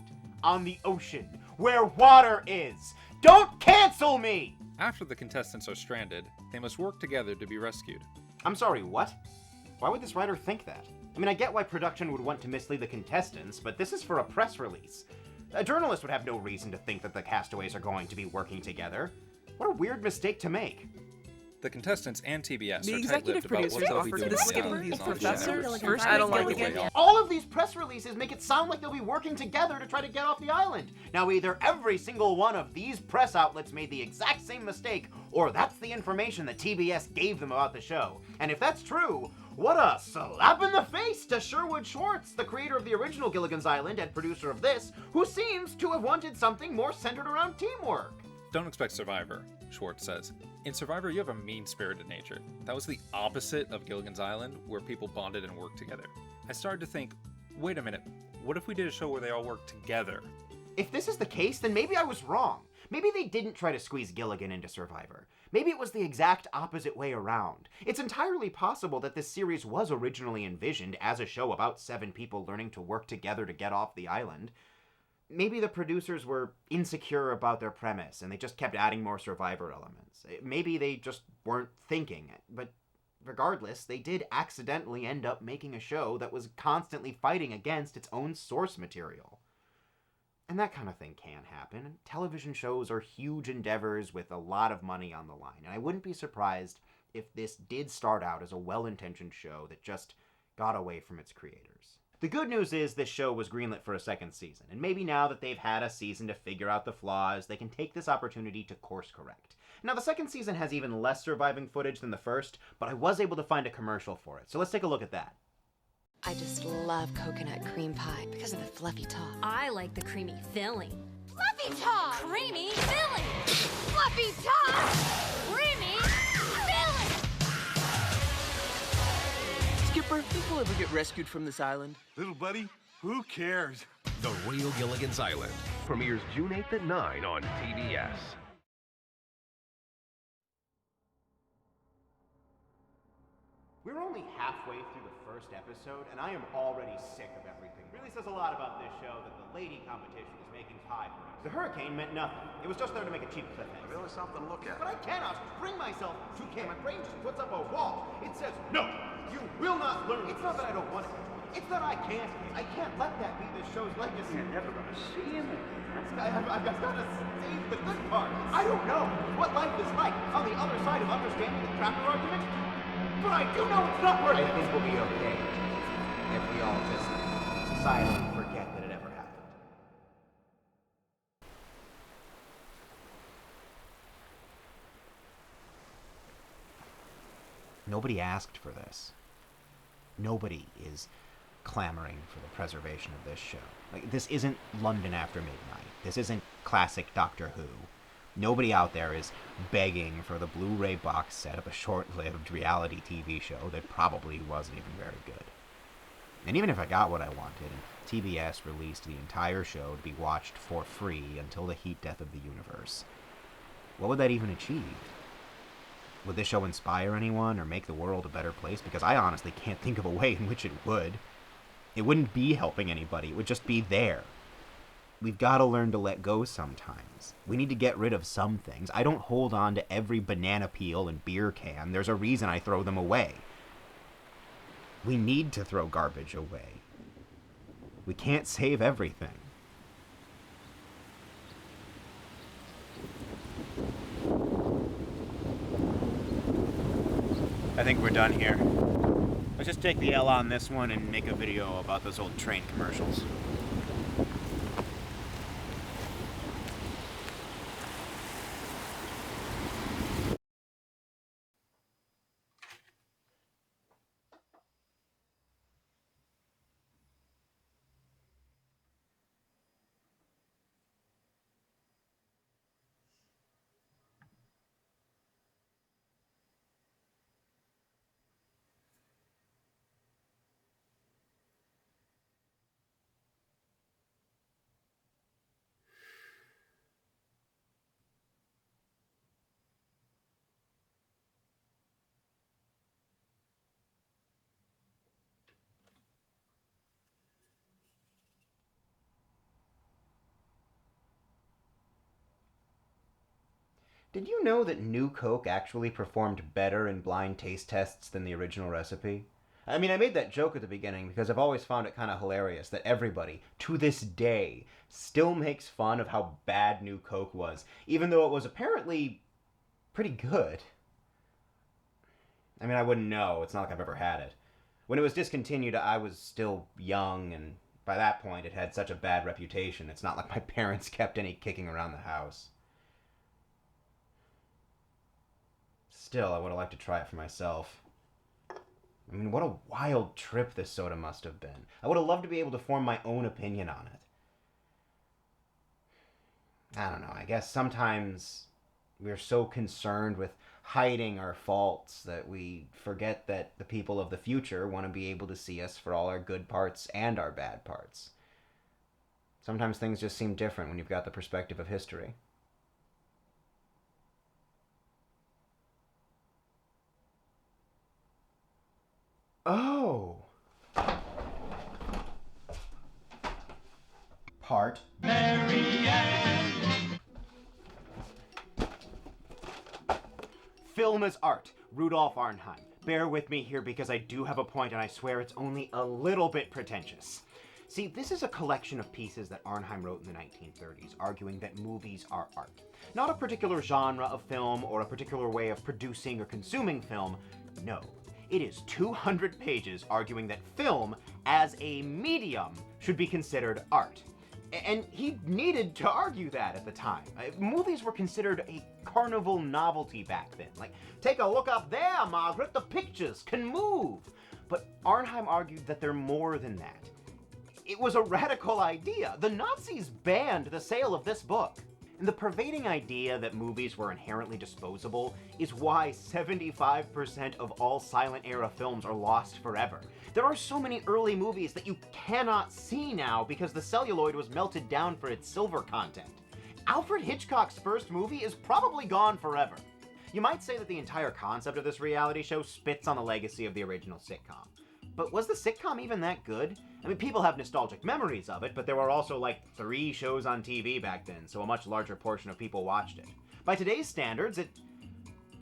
on the ocean where water is. Don't cancel me! After the contestants are stranded, they must work together to be rescued. I'm sorry, what? Why would this writer think that? I mean, I get why production would want to mislead the contestants, but this is for a press release. A journalist would have no reason to think that the castaways are going to be working together. What a weird mistake to make. The contestants and TBS The are executive tight-lipped about what producers they'll be offered doing to on the skip island these and on the professors. shore. First, I don't like it. All of these press releases make it sound like they'll be working together to try to get off the island. Now, either every single one of these press outlets made the exact same mistake, or that's the information that TBS gave them about the show. And if that's true, what a slap in the face to Sherwood Schwartz, the creator of the original Gilligan's Island and producer of this, who seems to have wanted something more centered around teamwork. Don't expect Survivor, Schwartz says. In Survivor, you have a mean-spirited nature. That was the opposite of Gilligan's Island, where people bonded and worked together. I started to think, wait a minute, what if we did a show where they all worked together? If this is the case, then maybe I was wrong. Maybe they didn't try to squeeze Gilligan into Survivor. Maybe it was the exact opposite way around. It's entirely possible that this series was originally envisioned as a show about 7 people learning to work together to get off the island. Maybe the producers were insecure about their premise and they just kept adding more Survivor elements. Maybe they just weren't thinking. But regardless, they did accidentally end up making a show that was constantly fighting against its own source material. And that kind of thing can happen. Television shows are huge endeavors with a lot of money on the line, and I wouldn't be surprised if this did start out as a well-intentioned show that just got away from its creators. The good news is this show was greenlit for a second season, and maybe now that they've had a season to figure out the flaws, they can take this opportunity to course correct. Now, the second season has even less surviving footage than the first, but I was able to find a commercial for it, so let's take a look at that. I just love coconut cream pie because of the fluffy top. I like the creamy filling. Fluffy top! Creamy filling! Fluffy top! Creamy filling! Skipper, think we'll ever get rescued from this island? Little buddy, who cares? The Real Gilligan's Island premieres June 8th at 9 on TBS. We're only halfway through the first episode, and I am already sick of everything. It really says a lot about this show that the lady competition is making pie for us. The hurricane meant nothing. It was just there to make a cheap cliffhanger. Really something to look at. But I cannot bring myself to care. My brain just puts up a wall. It says, no, you will not learn. It's not that I don't want it. It's that I can't. I can't let that be this show's legacy. You're never going to see him. I've got to save the good part. I don't know what life is like on the other side of understanding the trapper argument. But I do know it's not worth it. I think we'll be okay if we all just societally forget that it ever happened. Nobody asked for this. Nobody is clamoring for the preservation of this show. Like, this isn't London After Midnight. This isn't classic Doctor Who. Nobody out there is begging for the Blu-ray box set of a short-lived reality TV show that probably wasn't even very good. And even if I got what I wanted, and TBS released the entire show to be watched for free until the heat death of the universe, what would that even achieve? Would this show inspire anyone or make the world a better place? Because I honestly can't think of a way in which it would. It wouldn't be helping anybody. It would just be there. We've got to learn to let go sometimes. We need to get rid of some things. I don't hold on to every banana peel and beer can. There's a reason I throw them away. We need to throw garbage away. We can't save everything. I think we're done here. Let's just take the L on this one and make a video about those old train commercials. Did you know that new Coke actually performed better in blind taste tests than the original recipe? I mean, I made that joke at the beginning because I've always found it kind of hilarious that everybody, to this day, still makes fun of how bad new Coke was, even though it was apparently pretty good. I mean, I wouldn't know. It's not like I've ever had it. When it was discontinued, I was still young, and by that point, it had such a bad reputation. It's not like my parents kept any kicking around the house. Still, I would have liked to try it for myself. I mean, what a wild trip this soda must have been. I would have loved to be able to form my own opinion on it. I don't know, I guess sometimes we're so concerned with hiding our faults that we forget that the people of the future want to be able to see us for all our good parts and our bad parts. Sometimes things just seem different when you've got the perspective of history. Oh! Part Marianne! Film is art. Rudolf Arnheim. Bear with me here because I do have a point and I swear it's only a little bit pretentious. See, this is a collection of pieces that Arnheim wrote in the 1930s, arguing that movies are art. Not a particular genre of film or a particular way of producing or consuming film. No. It is 200 pages arguing that film, as a medium, should be considered art. And he needed to argue that at the time. Movies were considered a carnival novelty back then. Like, take a look up there, Margaret, the pictures can move. But Arnheim argued that they're more than that. It was a radical idea. The Nazis banned the sale of this book. And the pervading idea that movies were inherently disposable is why 75% of all silent era films are lost forever. There are so many early movies that you cannot see now because the celluloid was melted down for its silver content. Alfred Hitchcock's first movie is probably gone forever. You might say that the entire concept of this reality show spits on the legacy of the original sitcom. But was the sitcom even that good? I mean, people have nostalgic memories of it, but there were also like 3 shows on TV back then, so a much larger portion of people watched it. By today's standards, it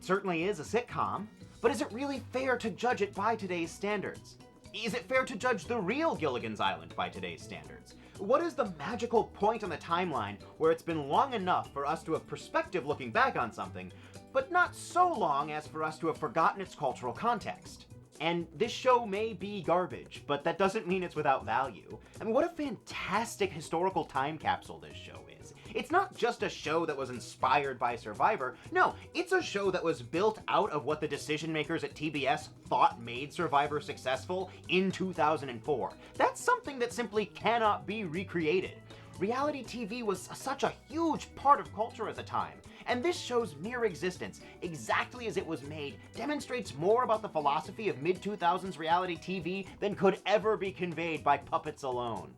certainly is a sitcom, but is it really fair to judge it by today's standards? Is it fair to judge the real Gilligan's Island by today's standards? What is the magical point on the timeline where it's been long enough for us to have perspective looking back on something, but not so long as for us to have forgotten its cultural context? And this show may be garbage, but that doesn't mean it's without value. I mean, what a fantastic historical time capsule this show is. It's not just a show that was inspired by Survivor. No, it's a show that was built out of what the decision makers at TBS thought made Survivor successful in 2004. That's something that simply cannot be recreated. Reality TV was such a huge part of culture at the time, and this show's mere existence, exactly as it was made, demonstrates more about the philosophy of mid-2000s reality TV than could ever be conveyed by puppets alone.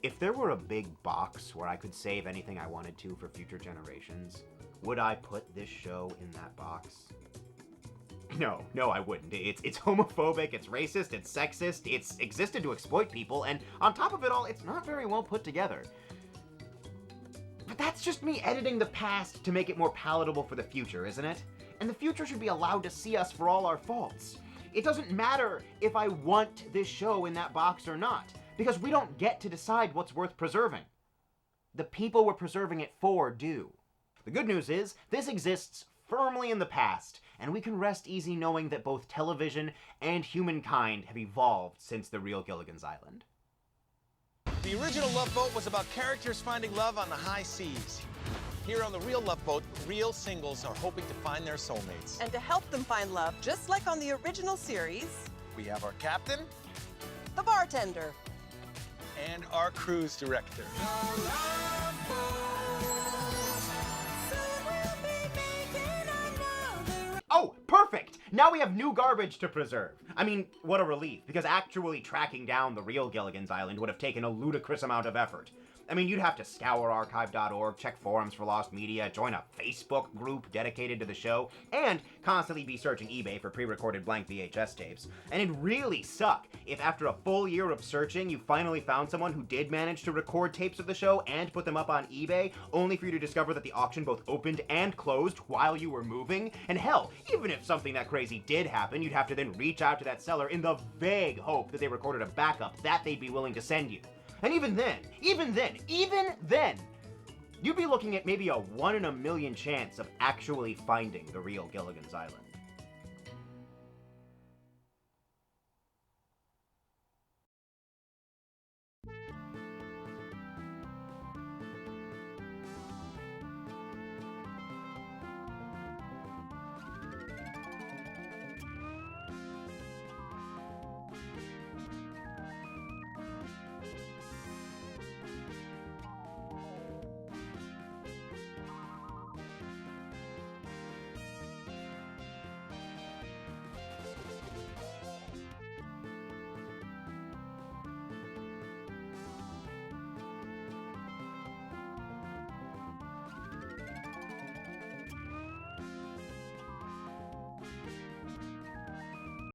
If there were a big box where I could save anything I wanted to for future generations, would I put this show in that box? No, I wouldn't. It's homophobic, it's racist, it's sexist, it's existed to exploit people, and on top of it all, it's not very well put together. But that's just me editing the past to make it more palatable for the future, isn't it? And the future should be allowed to see us for all our faults. It doesn't matter if I want this show in that box or not, because we don't get to decide what's worth preserving. The people we're preserving it for do. The good news is, this exists firmly in the past, and we can rest easy knowing that both television and humankind have evolved since the real Gilligan's Island. The original Love Boat was about characters finding love on the high seas. Here on the real Love Boat, real singles are hoping to find their soulmates. And to help them find love, just like on the original series, we have our captain, the bartender, and our cruise director. Oh, perfect! Now we have new garbage to preserve. I mean, what a relief, because actually tracking down the real Gilligan's Island would have taken a ludicrous amount of effort. I mean, you'd have to scour archive.org, check forums for lost media, join a Facebook group dedicated to the show, and constantly be searching eBay for pre-recorded blank VHS tapes. And it'd really suck if after a full year of searching, you finally found someone who did manage to record tapes of the show and put them up on eBay, only for you to discover that the auction both opened and closed while you were moving. And hell, even if something that crazy did happen, you'd have to then reach out to that seller in the vague hope that they recorded a backup that they'd be willing to send you. And even then, you'd be looking at maybe a 1 in a million chance of actually finding the real Gilligan's Island.